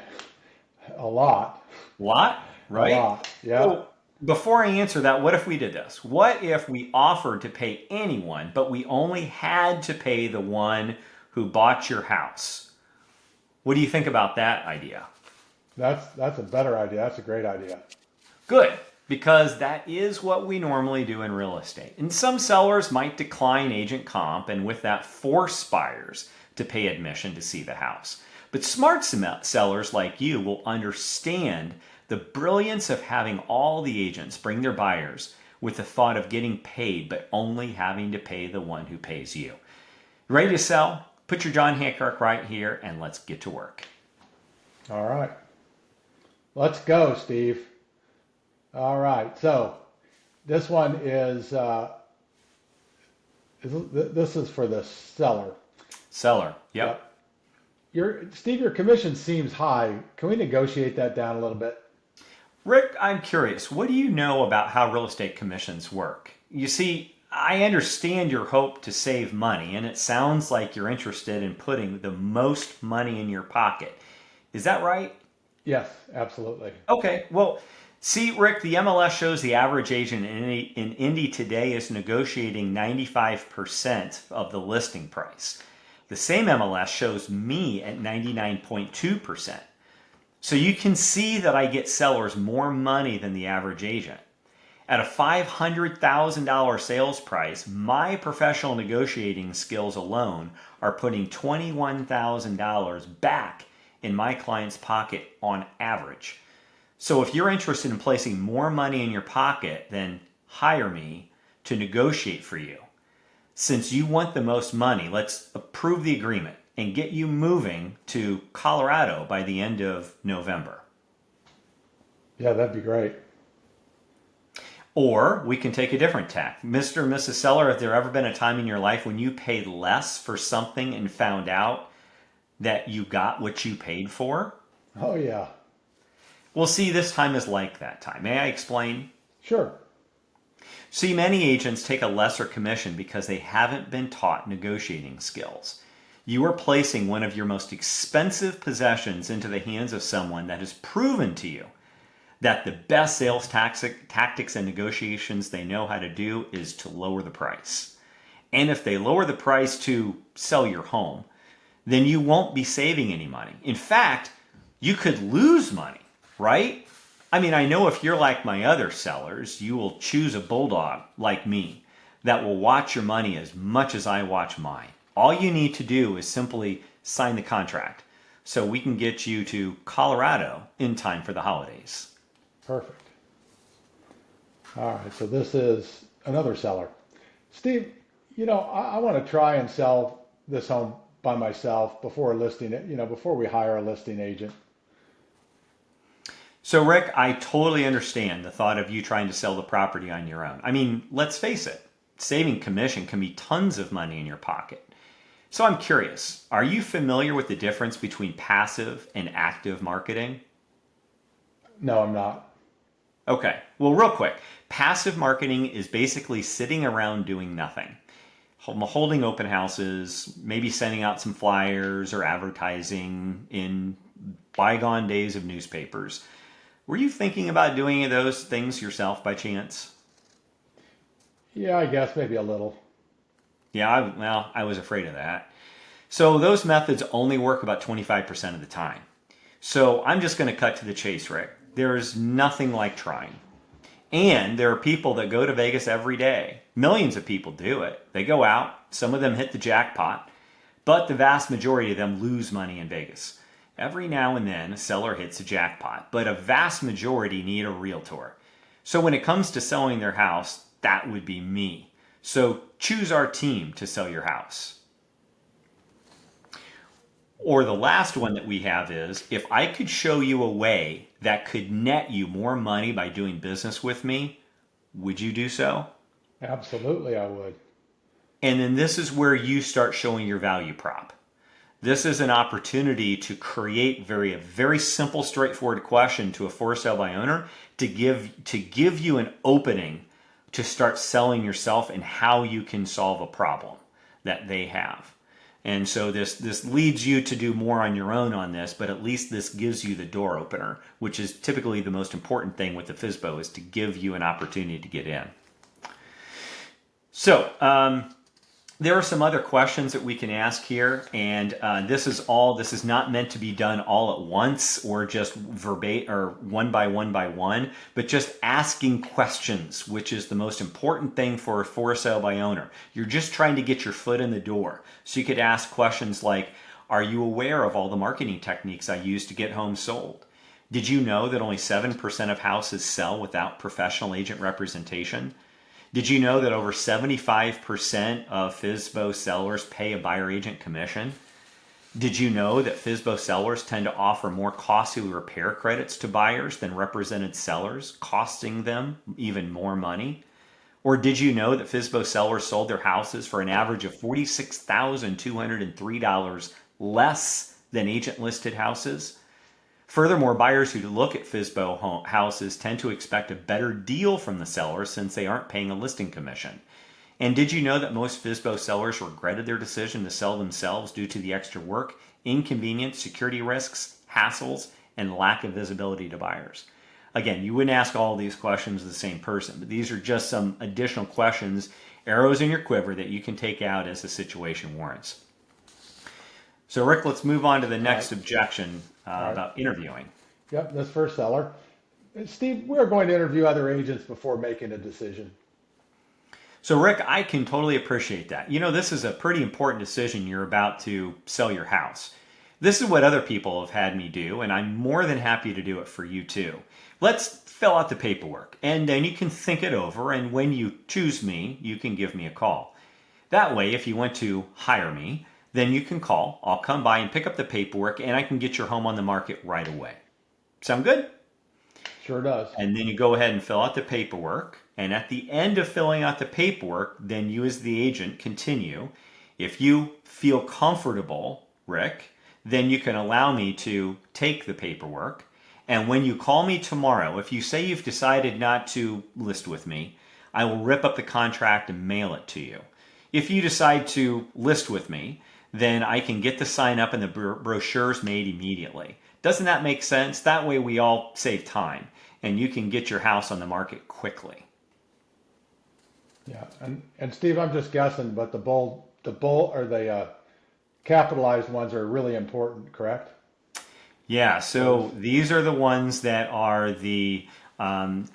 a lot. A lot, right? A lot. Yeah. So before I answer that, what if we did this? What if we offered to pay anyone, but we only had to pay the one who bought your house? What do you think about that idea? That's a better idea. That's a great idea. Good, because that is what we normally do in real estate. And some sellers might decline agent comp and with that force buyers to pay admission to see the house. But smart sellers like you will understand the brilliance of having all the agents bring their buyers with the thought of getting paid, but only having to pay the one who pays you. Ready to sell? Put your John Hancock right here and let's get to work. All right. Let's go, Steve. All right. So this one is this is for the seller. Seller. Yep. Steve, your commission seems high. Can we negotiate that down a little bit? Rick, I'm curious, what do you know about how real estate commissions work? You see, I understand your hope to save money, and it sounds like you're interested in putting the most money in your pocket. Is that right? Yes, absolutely. Okay, well, see, Rick, the MLS shows the average agent in Indy today is negotiating 95% of the listing price. The same MLS shows me at 99.2%. So you can see that I get sellers more money than the average agent. At a $500,000 sales price, my professional negotiating skills alone are putting $21,000 back in my client's pocket on average. So if you're interested in placing more money in your pocket, then hire me to negotiate for you. Since you want the most money, let's approve the agreement and get you moving to Colorado by the end of November. Yeah, that'd be great. Or we can take a different tack. Mr. and Mrs. Seller, have there ever been a time in your life when you paid less for something and found out that you got what you paid for? Oh, yeah. Well, see, this time is like that time. May I explain? Sure. See, many agents take a lesser commission because they haven't been taught negotiating skills. You are placing one of your most expensive possessions into the hands of someone that has proven to you that the best sales tactics and negotiations they know how to do is to lower the price. And if they lower the price to sell your home, then you won't be saving any money. In fact, you could lose money right? I mean, I know if you're like my other sellers, you will choose a bulldog like me that will watch your money as much as I watch mine. All you need to do is simply sign the contract so we can get you to Colorado in time for the holidays. Perfect. All right, so this is another seller. Steve, I want to try and sell this home by myself before listing it, before we hire a listing agent. So, Rick, I totally understand the thought of you trying to sell the property on your own. I mean, let's face it, saving commission can be tons of money in your pocket. So, I'm curious, are you familiar with the difference between passive and active marketing? No, I'm not. Okay, well, real quick, passive marketing is basically sitting around doing nothing, holding open houses, maybe sending out some flyers or advertising in bygone days of newspapers. Were you thinking about doing any of those things yourself by chance? Yeah, I guess maybe a little. Yeah, I was afraid of that. So those methods only work about 25% of the time. So I'm just going to cut to the chase, Rick. There's nothing like trying. And there are people that go to Vegas every day. Millions of people do it. They go out, some of them hit the jackpot, but the vast majority of them lose money in Vegas. Every now and then, a seller hits a jackpot, but a vast majority need a realtor. So when it comes to selling their house, that would be me. So choose our team to sell your house. Or the last one that we have is, if I could show you a way that could net you more money by doing business with me, would you do so? Absolutely, I would. And then this is where you start showing your value prop. This is an opportunity to create a very simple, straightforward question to a for sale by owner to give you an opening to start selling yourself and how you can solve a problem that they have. And so this leads you to do more on your own on this, but at least this gives you the door opener, which is typically the most important thing with the FSBO, is to give you an opportunity to get in. So there are some other questions that we can ask here, and this is not meant to be done all at once or just verbatim or one by one, but just asking questions, which is the most important thing for a for sale by owner. You're just trying to get your foot in the door. So you could ask questions like, are you aware of all the marketing techniques I use to get homes sold? Did you know that only 7% of houses sell without professional agent representation? Did you know that over 75% of FSBO sellers pay a buyer agent commission? Did you know that FSBO sellers tend to offer more costly repair credits to buyers than represented sellers, costing them even more money? Or did you know that FSBO sellers sold their houses for an average of $46,203 less than agent listed houses? Furthermore, buyers who look at FSBO houses tend to expect a better deal from the seller since they aren't paying a listing commission. And did you know that most FSBO sellers regretted their decision to sell themselves due to the extra work, inconvenience, security risks, hassles, and lack of visibility to buyers? Again, you wouldn't ask all of these questions to the same person, but these are just some additional questions, arrows in your quiver that you can take out as the situation warrants. So, Rick, let's move on to the next objection about interviewing. Yep, this first seller. Steve, we're going to interview other agents before making a decision. So, Rick, I can totally appreciate that. You know, this is a pretty important decision. You're about to sell your house. This is what other people have had me do, and I'm more than happy to do it for you too. Let's fill out the paperwork, and then you can think it over, and when you choose me, you can give me a call. That way, if you want to hire me, then you can call. I'll come by and pick up the paperwork, and I can get your home on the market right away. Sound good? Sure does. And then you go ahead and fill out the paperwork. And at the end of filling out the paperwork, then you as the agent continue. If you feel comfortable, Rick, then you can allow me to take the paperwork. And when you call me tomorrow, if you say you've decided not to list with me, I will rip up the contract and mail it to you. If you decide to list with me, then I can get the sign up and the brochures made immediately. Doesn't that make sense? That way we all save time and you can get your house on the market quickly. Yeah, and Steve, I'm just guessing, but the capitalized ones are really important, correct? Yeah, so these are the ones that are the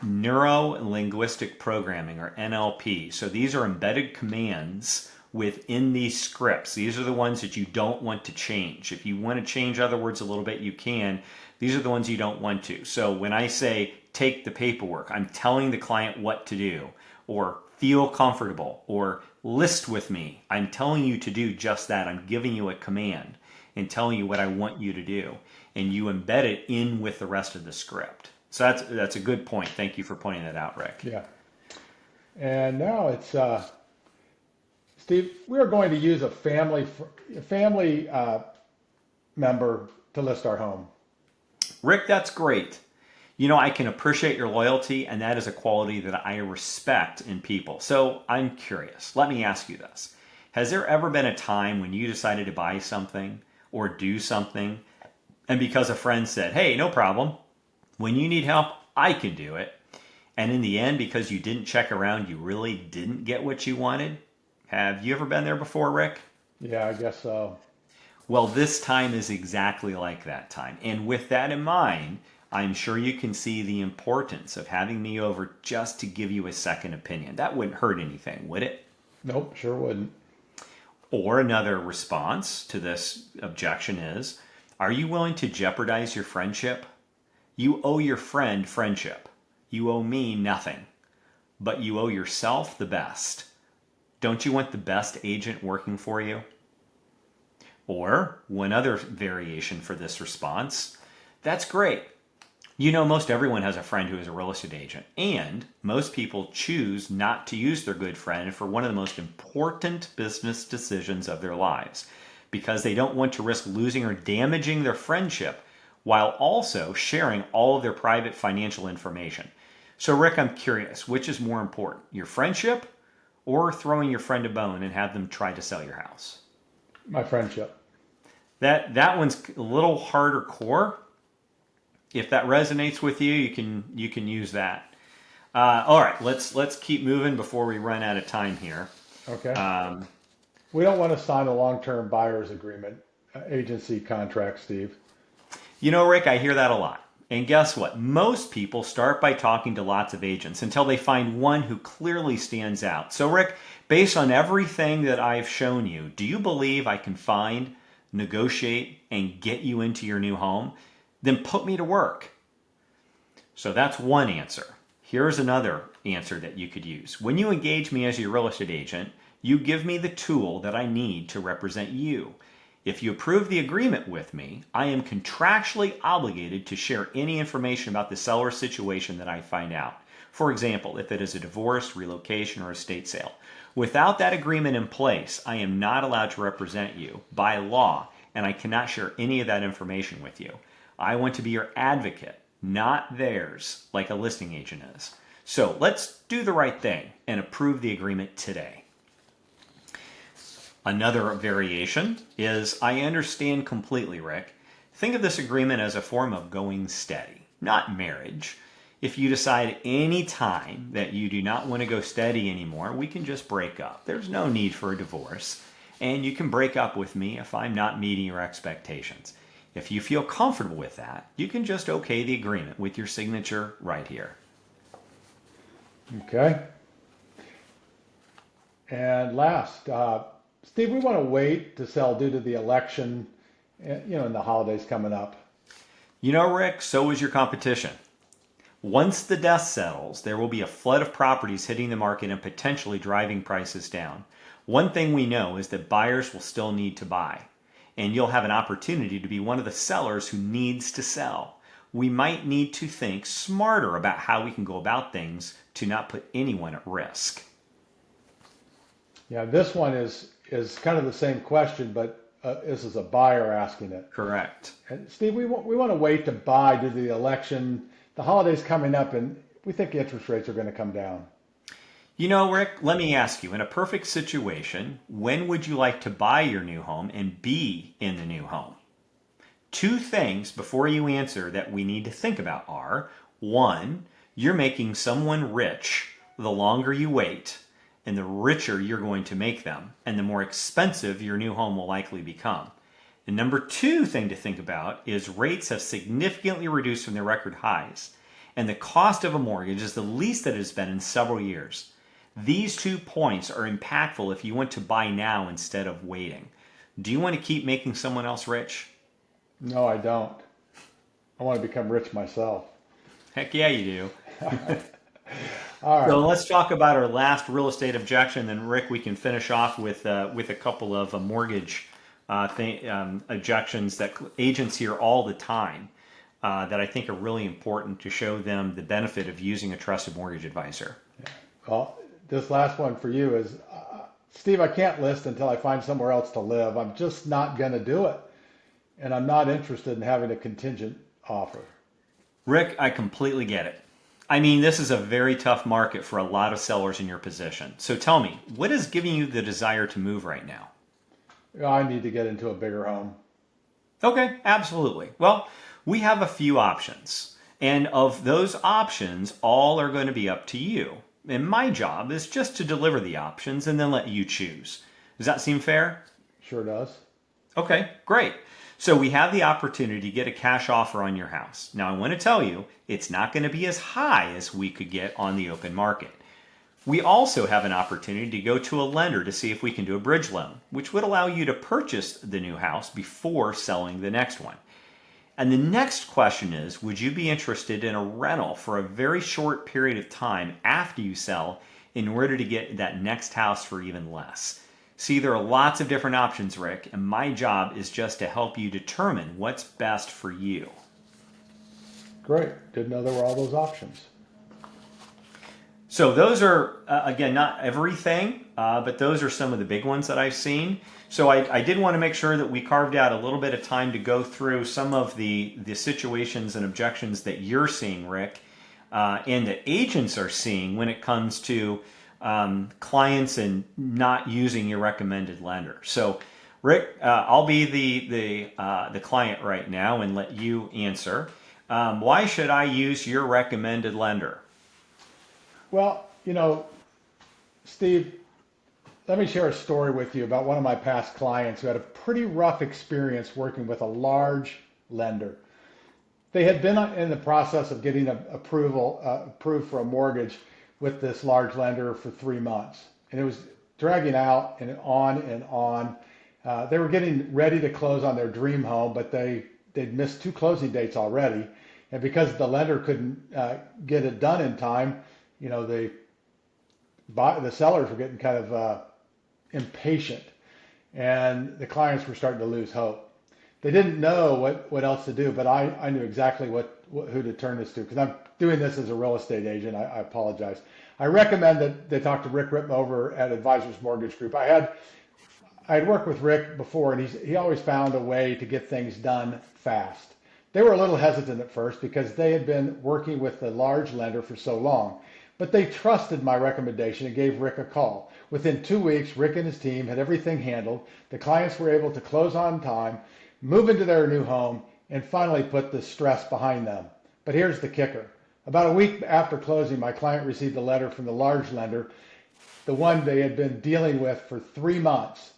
neuro linguistic programming, or NLP. So these are embedded commands within these scripts. These are the ones that you don't want to change. If you want to change other words a little bit, you can. These are the ones you don't want to. So when I say take the paperwork, I'm telling the client what to do, or feel comfortable, or list with me. I'm telling you to do just that. I'm giving you a command and telling you what I want you to do. And you embed it in with the rest of the script. So that's a good point. Thank you for pointing that out, Rick. Yeah. And now it's Steve. We are going to use a family member to list our home. Rick, that's great. You know, I can appreciate your loyalty, and that is a quality that I respect in people. So I'm curious. Let me ask you this. Has there ever been a time when you decided to buy something or do something, and because a friend said, hey, no problem, when you need help, I can do it, and in the end, because you didn't check around, you really didn't get what you wanted? Have you ever been there before, Rick? Yeah, I guess so. Well, this time is exactly like that time. And with that in mind, I'm sure you can see the importance of having me over just to give you a second opinion. That wouldn't hurt anything, would it? Nope, sure wouldn't. Or another response to this objection is, are you willing to jeopardize your friendship? You owe your friend friendship. You owe me nothing. But you owe yourself the best. Don't you want the best agent working for you? Or one other variation for this response, that's great. You know, most everyone has a friend who is a real estate agent, and most people choose not to use their good friend for one of the most important business decisions of their lives because they don't want to risk losing or damaging their friendship while also sharing all of their private financial information. So, Rick, I'm curious, which is more important, your friendship or throwing your friend a bone and have them try to sell your house? My friendship. That one's a little harder core. If that resonates with you, you can use that. All right, let's keep moving before we run out of time here. Okay. We don't want to sign a long-term buyer's agreement, agency contract, Steve. You know, Rick, I hear that a lot. And guess what? Most people start by talking to lots of agents until they find one who clearly stands out. So, Rick, based on everything that I've shown you, do you believe I can find, negotiate, and get you into your new home? Then put me to work. So that's one answer. Here's another answer that you could use. When you engage me as your real estate agent, you give me the tool that I need to represent you. If you approve the agreement with me, I am contractually obligated to share any information about the seller's situation that I find out. For example, if it is a divorce, relocation, or estate sale. Without that agreement in place, I am not allowed to represent you by law, and I cannot share any of that information with you. I want to be your advocate, not theirs, like a listing agent is. So let's do the right thing and approve the agreement today. Another variation is, I understand completely, Rick. Think of this agreement as a form of going steady, not marriage. If you decide any time that you do not want to go steady anymore, we can just break up. There's no need for a divorce. And you can break up with me if I'm not meeting your expectations. If you feel comfortable with that, you can just okay the agreement with your signature right here. Okay. And last, Steve, we want to wait to sell due to the election, and the holidays coming up. You know, Rick, so is your competition. Once the dust settles, there will be a flood of properties hitting the market and potentially driving prices down. One thing we know is that buyers will still need to buy, and you'll have an opportunity to be one of the sellers who needs to sell. We might need to think smarter about how we can go about things to not put anyone at risk. Yeah, this one is kind of the same question, but this is a buyer asking it. Correct. And Steve, we want to wait to buy due to the election, the holidays coming up, and we think interest rates are going to come down. You know, Rick, let me ask you, in a perfect situation, when would you like to buy your new home and be in the new home? Two things before you answer that we need to think about are, one, you're making someone rich the longer you wait, and the richer you're going to make them, and the more expensive your new home will likely become. The number two thing to think about is rates have significantly reduced from their record highs, and the cost of a mortgage is the least that it has been in several years. These 2 points are impactful if you want to buy now instead of waiting. Do you want to keep making someone else rich? No, I don't. I want to become rich myself. Heck yeah, you do. All right. So let's talk about our last real estate objection. Then, Rick, we can finish off with a couple of mortgage objections that agents hear all the time that I think are really important to show them the benefit of using a trusted mortgage advisor. Well, this last one for you is, Steve, I can't list until I find somewhere else to live. I'm just not going to do it. And I'm not interested in having a contingent offer. Rick, I completely get it. I mean, this is a very tough market for a lot of sellers in your position. So tell me, what is giving you the desire to move right now? I need to get into a bigger home. Okay, absolutely. Well, we have a few options. And of those options, all are going to be up to you. And my job is just to deliver the options and then let you choose. Does that seem fair? Sure does. Okay, great. So we have the opportunity to get a cash offer on your house. Now I want to tell you, it's not going to be as high as we could get on the open market. We also have an opportunity to go to a lender to see if we can do a bridge loan, which would allow you to purchase the new house before selling the next one. And the next question is, would you be interested in a rental for a very short period of time after you sell in order to get that next house for even less? See, there are lots of different options, Rick, and my job is just to help you determine what's best for you. Great. Didn't know there were all those options. So those are, again, not everything, but those are some of the big ones that I've seen. So I did want to make sure that we carved out a little bit of time to go through some of the situations and objections that you're seeing, Rick, and that agents are seeing when it comes to clients and not using your recommended lender. So, Rick, I'll be the client right now and let you answer. Why should I use your recommended lender? Well, Steve, let me share a story with you about one of my past clients who had a pretty rough experience working with a large lender. They had been in the process of getting approved for a mortgage with this large lender for 3 months. And it was dragging out and on and on. They were getting ready to close on their dream home, but they'd missed 2 closing dates already. And because the lender couldn't get it done in time, the sellers were getting kind of impatient, and the clients were starting to lose hope. They didn't know what else to do, but I knew exactly who to turn this to, because I'm doing this as a real estate agent. I apologize. I recommend that they talk to Rick Ripma over at Advisors Mortgage Group. I had worked with Rick before, and he always found a way to get things done fast. They were a little hesitant at first because they had been working with the large lender for so long, but they trusted my recommendation and gave Rick a call. Within 2 weeks, Rick and his team had everything handled. The clients were able to close on time, move into their new home, and finally put the stress behind them. But here's the kicker. About a week after closing, my client received a letter from the large lender, the one they had been dealing with for 3 months.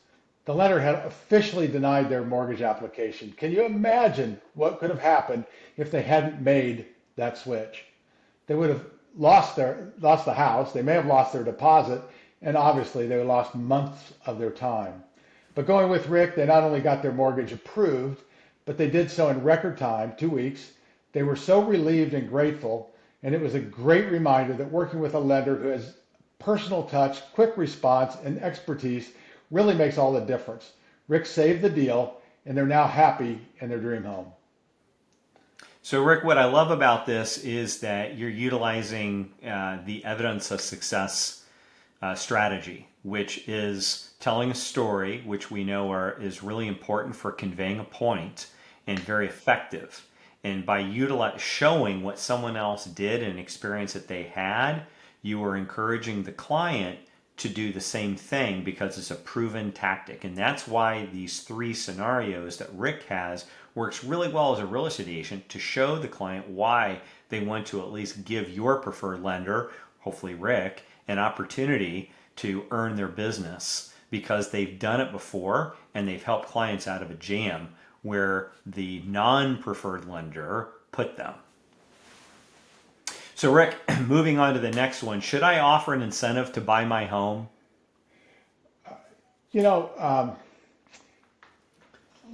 The lender had officially denied their mortgage application. Can you imagine what could have happened if they hadn't made that switch? They would have lost the house. They may have lost their deposit, and obviously they lost months of their time. But going with Rick, they not only got their mortgage approved, but they did so in record time, 2 weeks. They were so relieved and grateful, and it was a great reminder that working with a lender who has personal touch, quick response, and expertise really makes all the difference. Rick saved the deal, and they're now happy in their dream home. So, Rick, what I love about this is that you're utilizing the evidence of success strategy, which is telling a story, which we know is really important for conveying a point and very effective. And by showing what someone else did and experience that they had, you are encouraging the client to do the same thing because it's a proven tactic. And that's why these 3 scenarios that Rick has works really well as a real estate agent to show the client why they want to at least give your preferred lender, hopefully Rick, an opportunity to earn their business because they've done it before and they've helped clients out of a jam where the non-preferred lender put them. So Rick, moving on to the next one, should I offer an incentive to buy my home? You know,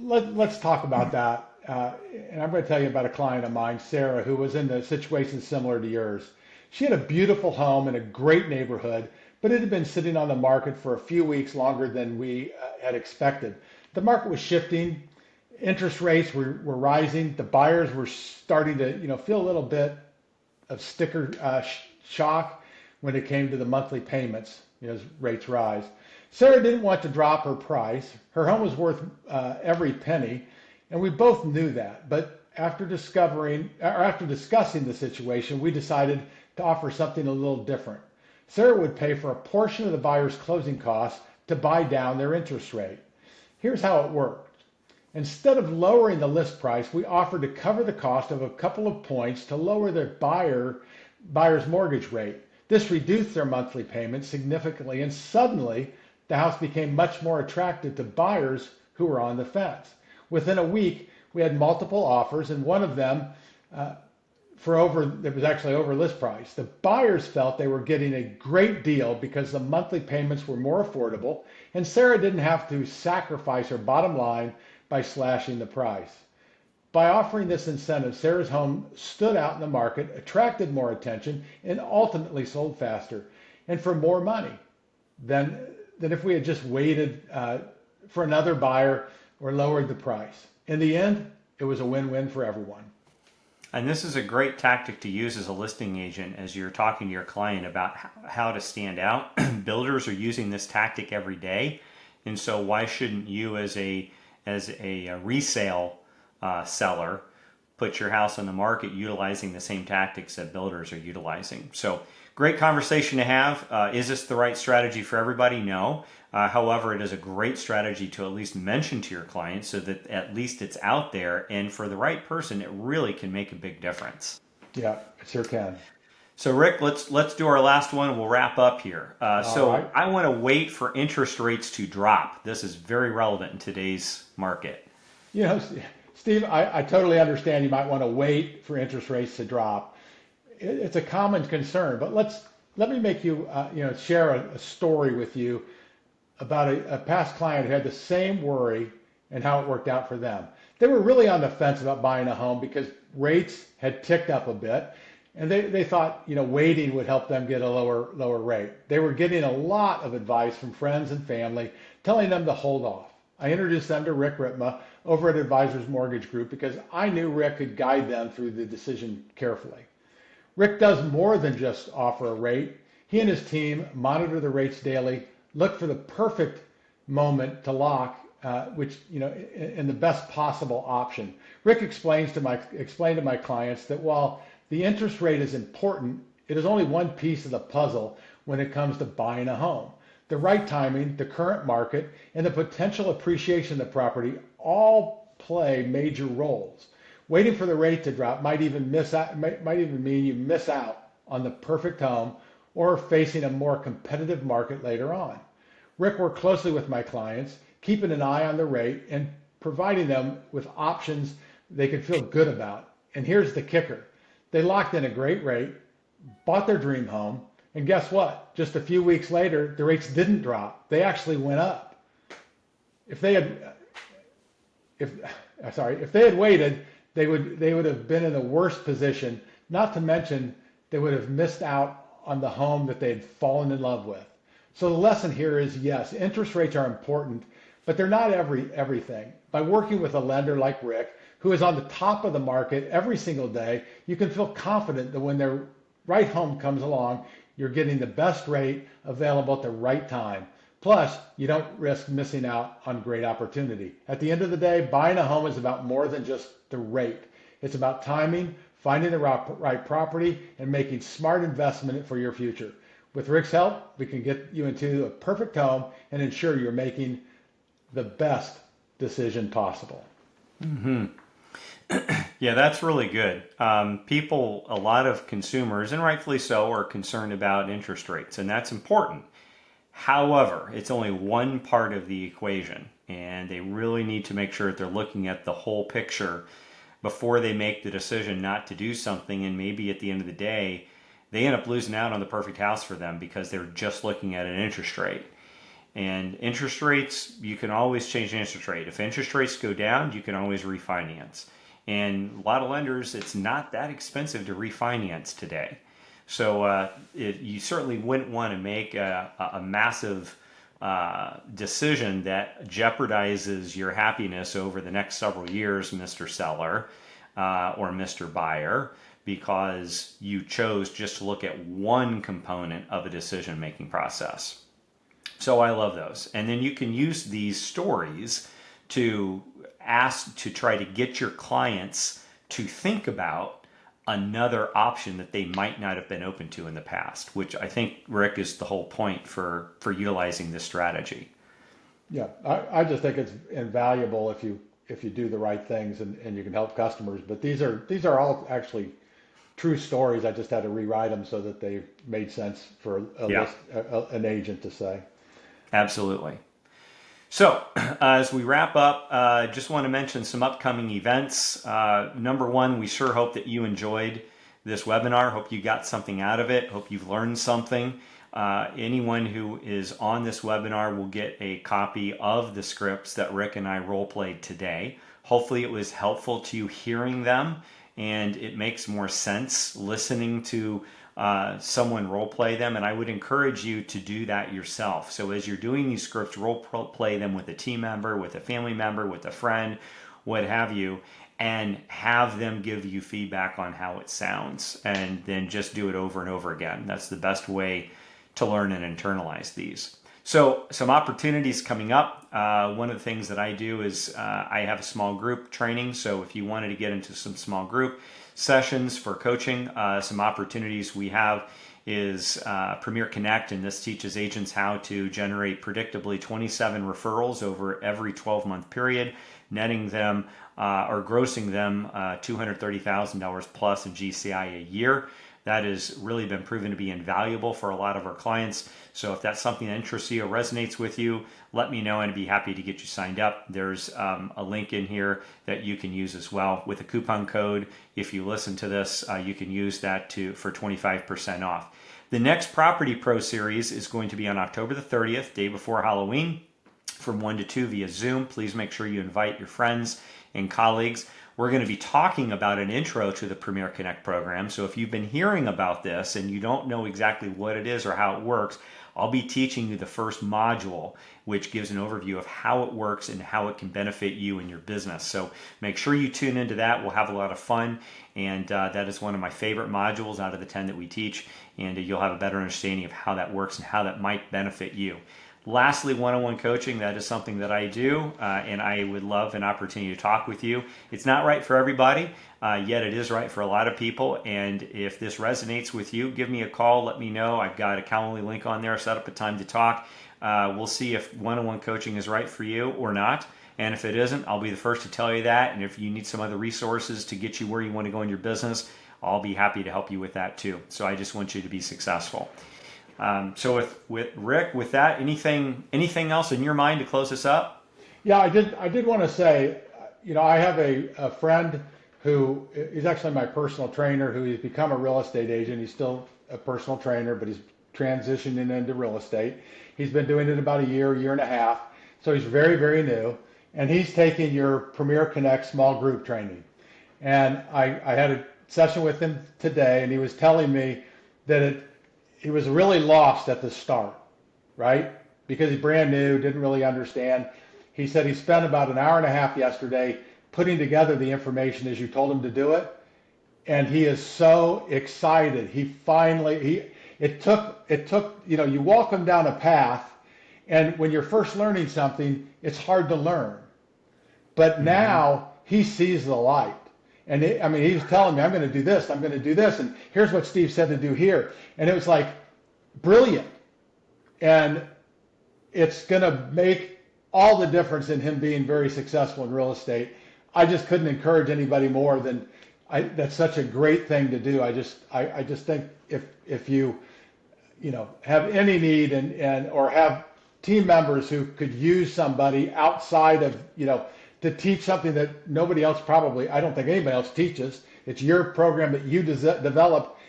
let's talk about that. And I'm going to tell you about a client of mine, Sarah, who was in a situation similar to yours. She had a beautiful home in a great neighborhood, but it had been sitting on the market for a few weeks longer than we had expected. The market was shifting, interest rates were rising, the buyers were starting to, feel a little bit of sticker shock when it came to the monthly payments, as rates rise. Sarah didn't want to drop her price. Her home was worth every penny, and we both knew that. But after discussing the situation, we decided to offer something a little different. Sarah would pay for a portion of the buyer's closing costs to buy down their interest rate. Here's how it worked. Instead of lowering the list price, we offered to cover the cost of a couple of points to lower the buyer's mortgage rate. This reduced their monthly payments significantly, and suddenly the house became much more attractive to buyers who were on the fence. Within a week, we had multiple offers, and one of them it was actually over list price. The buyers felt they were getting a great deal because the monthly payments were more affordable, and Sarah didn't have to sacrifice her bottom line by slashing the price. By offering this incentive, Sarah's home stood out in the market, attracted more attention, and ultimately sold faster and for more money than if we had just waited for another buyer or lowered the price. In the end, it was a win-win for everyone. And this is a great tactic to use as a listing agent as you're talking to your client about how to stand out. Builders are using this tactic every day, and so why shouldn't you as a resale seller put your house on the market utilizing the same tactics that builders are utilizing? So great conversation to have. Is this the right strategy for everybody? No. However, it is a great strategy to at least mention to your clients so that at least it's out there, and for the right person, it really can make a big difference. Yeah, it sure can. So Rick, let's do our last one and we'll wrap up here. Right. I want to wait for interest rates to drop. This is very relevant in today's market. Steve, I totally understand you might want to wait for interest rates to drop. It's a common concern, but let me make you share a story with you about a past client who had the same worry and how it worked out for them. They were really on the fence about buying a home because rates had ticked up a bit, and they thought waiting would help them get a lower rate. They were getting a lot of advice from friends and family telling them to hold off. I introduced them to Rick Ripma over at Advisors Mortgage Group because I knew Rick could guide them through the decision carefully. Rick does more than just offer a rate. He and his team monitor the rates daily, look for the perfect moment to lock, in the best possible option. Rick explained to my clients that while the interest rate is important, it is only one piece of the puzzle when it comes to buying a home. The right timing, the current market, and the potential appreciation of the property all play major roles. Waiting for the rate to drop might even mean you miss out on the perfect home or facing a more competitive market later on. Rick worked closely with my clients, keeping an eye on the rate and providing them with options they could feel good about. And here's the kicker. They locked in a great rate, bought their dream home, and guess what? Just a few weeks later, the rates didn't drop. They actually went up. If they had waited, they would have been in a worse position, not to mention they would have missed out on the home that they had fallen in love with. So the lesson here is, yes, interest rates are important, but they're not everything. By working with a lender like Rick, who is on the top of the market every single day, you can feel confident that when their right home comes along, you're getting the best rate available at the right time. Plus, you don't risk missing out on great opportunity. At the end of the day, buying a home is about more than just the rate. It's about timing, finding the right property, and making smart investment for your future. With Rick's help, we can get you into a perfect home and ensure you're making the best decision possible. Mm-hmm. Yeah, that's really good. A lot of consumers, and rightfully so, are concerned about interest rates, and that's important. However, it's only one part of the equation, and they really need to make sure that they're looking at the whole picture before they make the decision not to do something. And maybe at the end of the day, they end up losing out on the perfect house for them because they're just looking at an interest rate. And interest rates, you can always change the interest rate. If interest rates go down, you can always refinance. And a lot of lenders, it's not that expensive to refinance today. So you certainly wouldn't want to make a massive decision that jeopardizes your happiness over the next several years, Mr. Seller or Mr. Buyer, because you chose just to look at one component of a decision-making process. So I love those. And then you can use these stories to try to get your clients to think about another option that they might not have been open to in the past, which I think, Rick, is the whole point for utilizing this strategy. Yeah, I just think it's invaluable if you do the right things and you can help customers. But these are all actually true stories. I just had to rewrite them so that they made sense for an agent to say. Absolutely. So, as we wrap up, just want to mention some upcoming events. Number one, we sure hope that you enjoyed this webinar. Hope you got something out of it. Hope you've learned something. Anyone who is on this webinar will get a copy of the scripts that Rick and I role played today. Hopefully it was helpful to you hearing them, and it makes more sense listening to someone role play them. And I would encourage you to do that yourself. So as you're doing these scripts, role play them with a team member, with a family member, with a friend, what have you, and have them give you feedback on how it sounds, and then just do it over and over again. That's the best way to learn and internalize these. So some opportunities coming up. One of the things that I do is I have a small group training. So if you wanted to get into some small group sessions for coaching, some opportunities we have is Premier Connect, and this teaches agents how to generate predictably 27 referrals over every 12-month period, netting them or grossing them $230,000 plus in GCI a year. That has really been proven to be invaluable for a lot of our clients. So if that's something that interests you or resonates with you, let me know and I'd be happy to get you signed up. There's a link in here that you can use as well with a coupon code. If you listen to this, you can use that for 25% off. The next Property Pro series is going to be on October the 30th, day before Halloween, from 1 to 2 via Zoom. Please make sure you invite your friends and colleagues. We're going to be talking about an intro to the Premier Connect program. So if you've been hearing about this and you don't know exactly what it is or how it works, I'll be teaching you the first module, which gives an overview of how it works and how it can benefit you and your business. So make sure you tune into that. We'll have a lot of fun. And that is one of my favorite modules out of the 10 that we teach. And you'll have a better understanding of how that works and how that might benefit you. Lastly, one-on-one coaching, that is something that I do, and I would love an opportunity to talk with you. It's not right for everybody, yet it is right for a lot of people. And if this resonates with you, give me a call, let me know. I've got a Calendly link on there, set up a time to talk. We'll see if one-on-one coaching is right for you or not. And if it isn't, I'll be the first to tell you that. And if you need some other resources to get you where you want to go in your business, I'll be happy to help you with that too. So I just want you to be successful. So with Rick, with that, anything else in your mind to close this up? Yeah, I did want to say, I have a friend who is actually my personal trainer, who he's become a real estate agent. He's still a personal trainer, but he's transitioning into real estate. He's been doing it about a year and a half. So he's very, very new, and he's taking your Premier Connect small group training. And I had a session with him today, and he was telling me that he was really lost at the start, right? Because he's brand new, didn't really understand. He said he spent about an hour and a half yesterday putting together the information as you told him to do it. And he is so excited. It took, you walk him down a path, and when you're first learning something, it's hard to learn. But now he sees the light. And he was telling me, I'm going to do this, I'm going to do this, and here's what Steve said to do here. And it was like brilliant. And it's going to make all the difference in him being very successful in real estate. I just couldn't encourage anybody more than that's such a great thing to do. I just think if you have any need and or have team members who could use somebody outside of, to teach something that nobody else probably, I don't think anybody else teaches. It's your program that you developed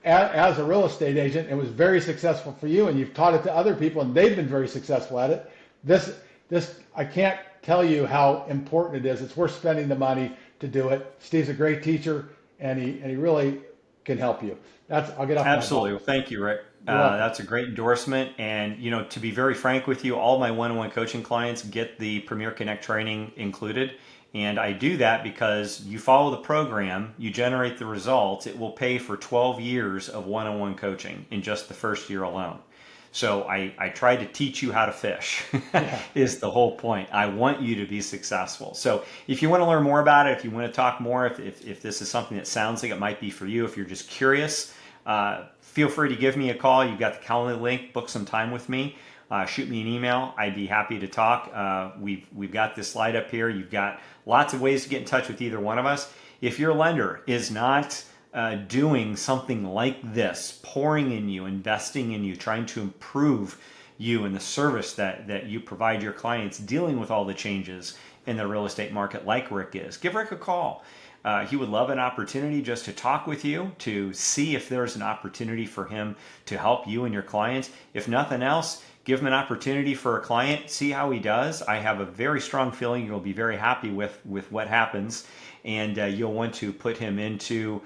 as a real estate agent. It was very successful for you, and you've taught it to other people, and they've been very successful at it. This I can't tell you how important it is. It's worth spending the money to do it. Steve's a great teacher, and he really can help you. I'll get off. Absolutely. Well, thank you, Rick. That's a great endorsement. And, to be very frank with you, all my one-on-one coaching clients get the Premier Connect training included. And I do that because you follow the program, you generate the results, it will pay for 12 years of one-on-one coaching in just the first year alone. So I try to teach you how to fish is the whole point. I want you to be successful. So if you want to learn more about it, if you want to talk more, if this is something that sounds like it might be for you, if you're just curious, feel free to give me a call. You've got the calendar link, book some time with me. Shoot me an email. I'd be happy to talk. We've got this slide up here. You've got lots of ways to get in touch with either one of us. If your lender is not doing something like this, pouring in you, investing in you, trying to improve you and the service that you provide your clients, dealing with all the changes in the real estate market like Rick is, give Rick a call. He would love an opportunity just to talk with you, to see if there's an opportunity for him to help you and your clients. If nothing else, give him an opportunity for a client, see how he does. I have a very strong feeling you'll be very happy with what happens, and you'll want to put him into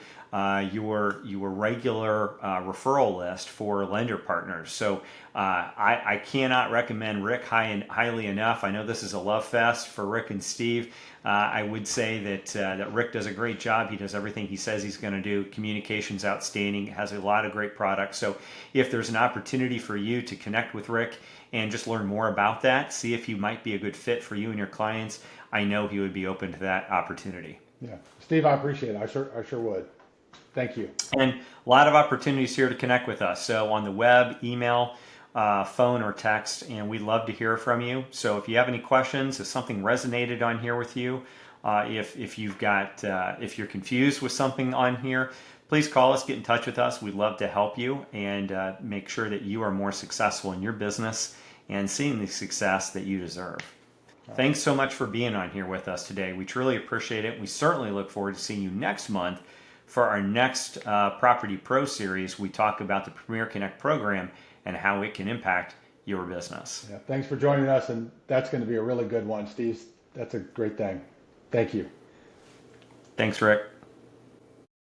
your regular referral list for lender partners. So I cannot recommend Rick highly enough. I know this is a love fest for Rick and Steve. I would say that Rick does a great job. He does everything he says he's going to do. Communication's outstanding. Has a lot of great products. So if there's an opportunity for you to connect with Rick and just learn more about that, see if he might be a good fit for you and your clients, I know he would be open to that opportunity. Yeah, Steve, I appreciate it. I sure would. Thank you. And a lot of opportunities here to connect with us. So on the web, email, phone, or text, and we'd love to hear from you. So if you have any questions, if something resonated on here with you, if you're confused with something on here, please call us, get in touch with us. We'd love to help you and make sure that you are more successful in your business and seeing the success that you deserve. Thanks so much for being on here with us today. We truly appreciate it. We certainly look forward to seeing you next month for our next Property Pro series. We talk about the Premier Connect program and how it can impact your business. Yeah, thanks for joining us, and that's going to be a really good one, Steve. That's a great thing. Thank you. Thanks, Rick.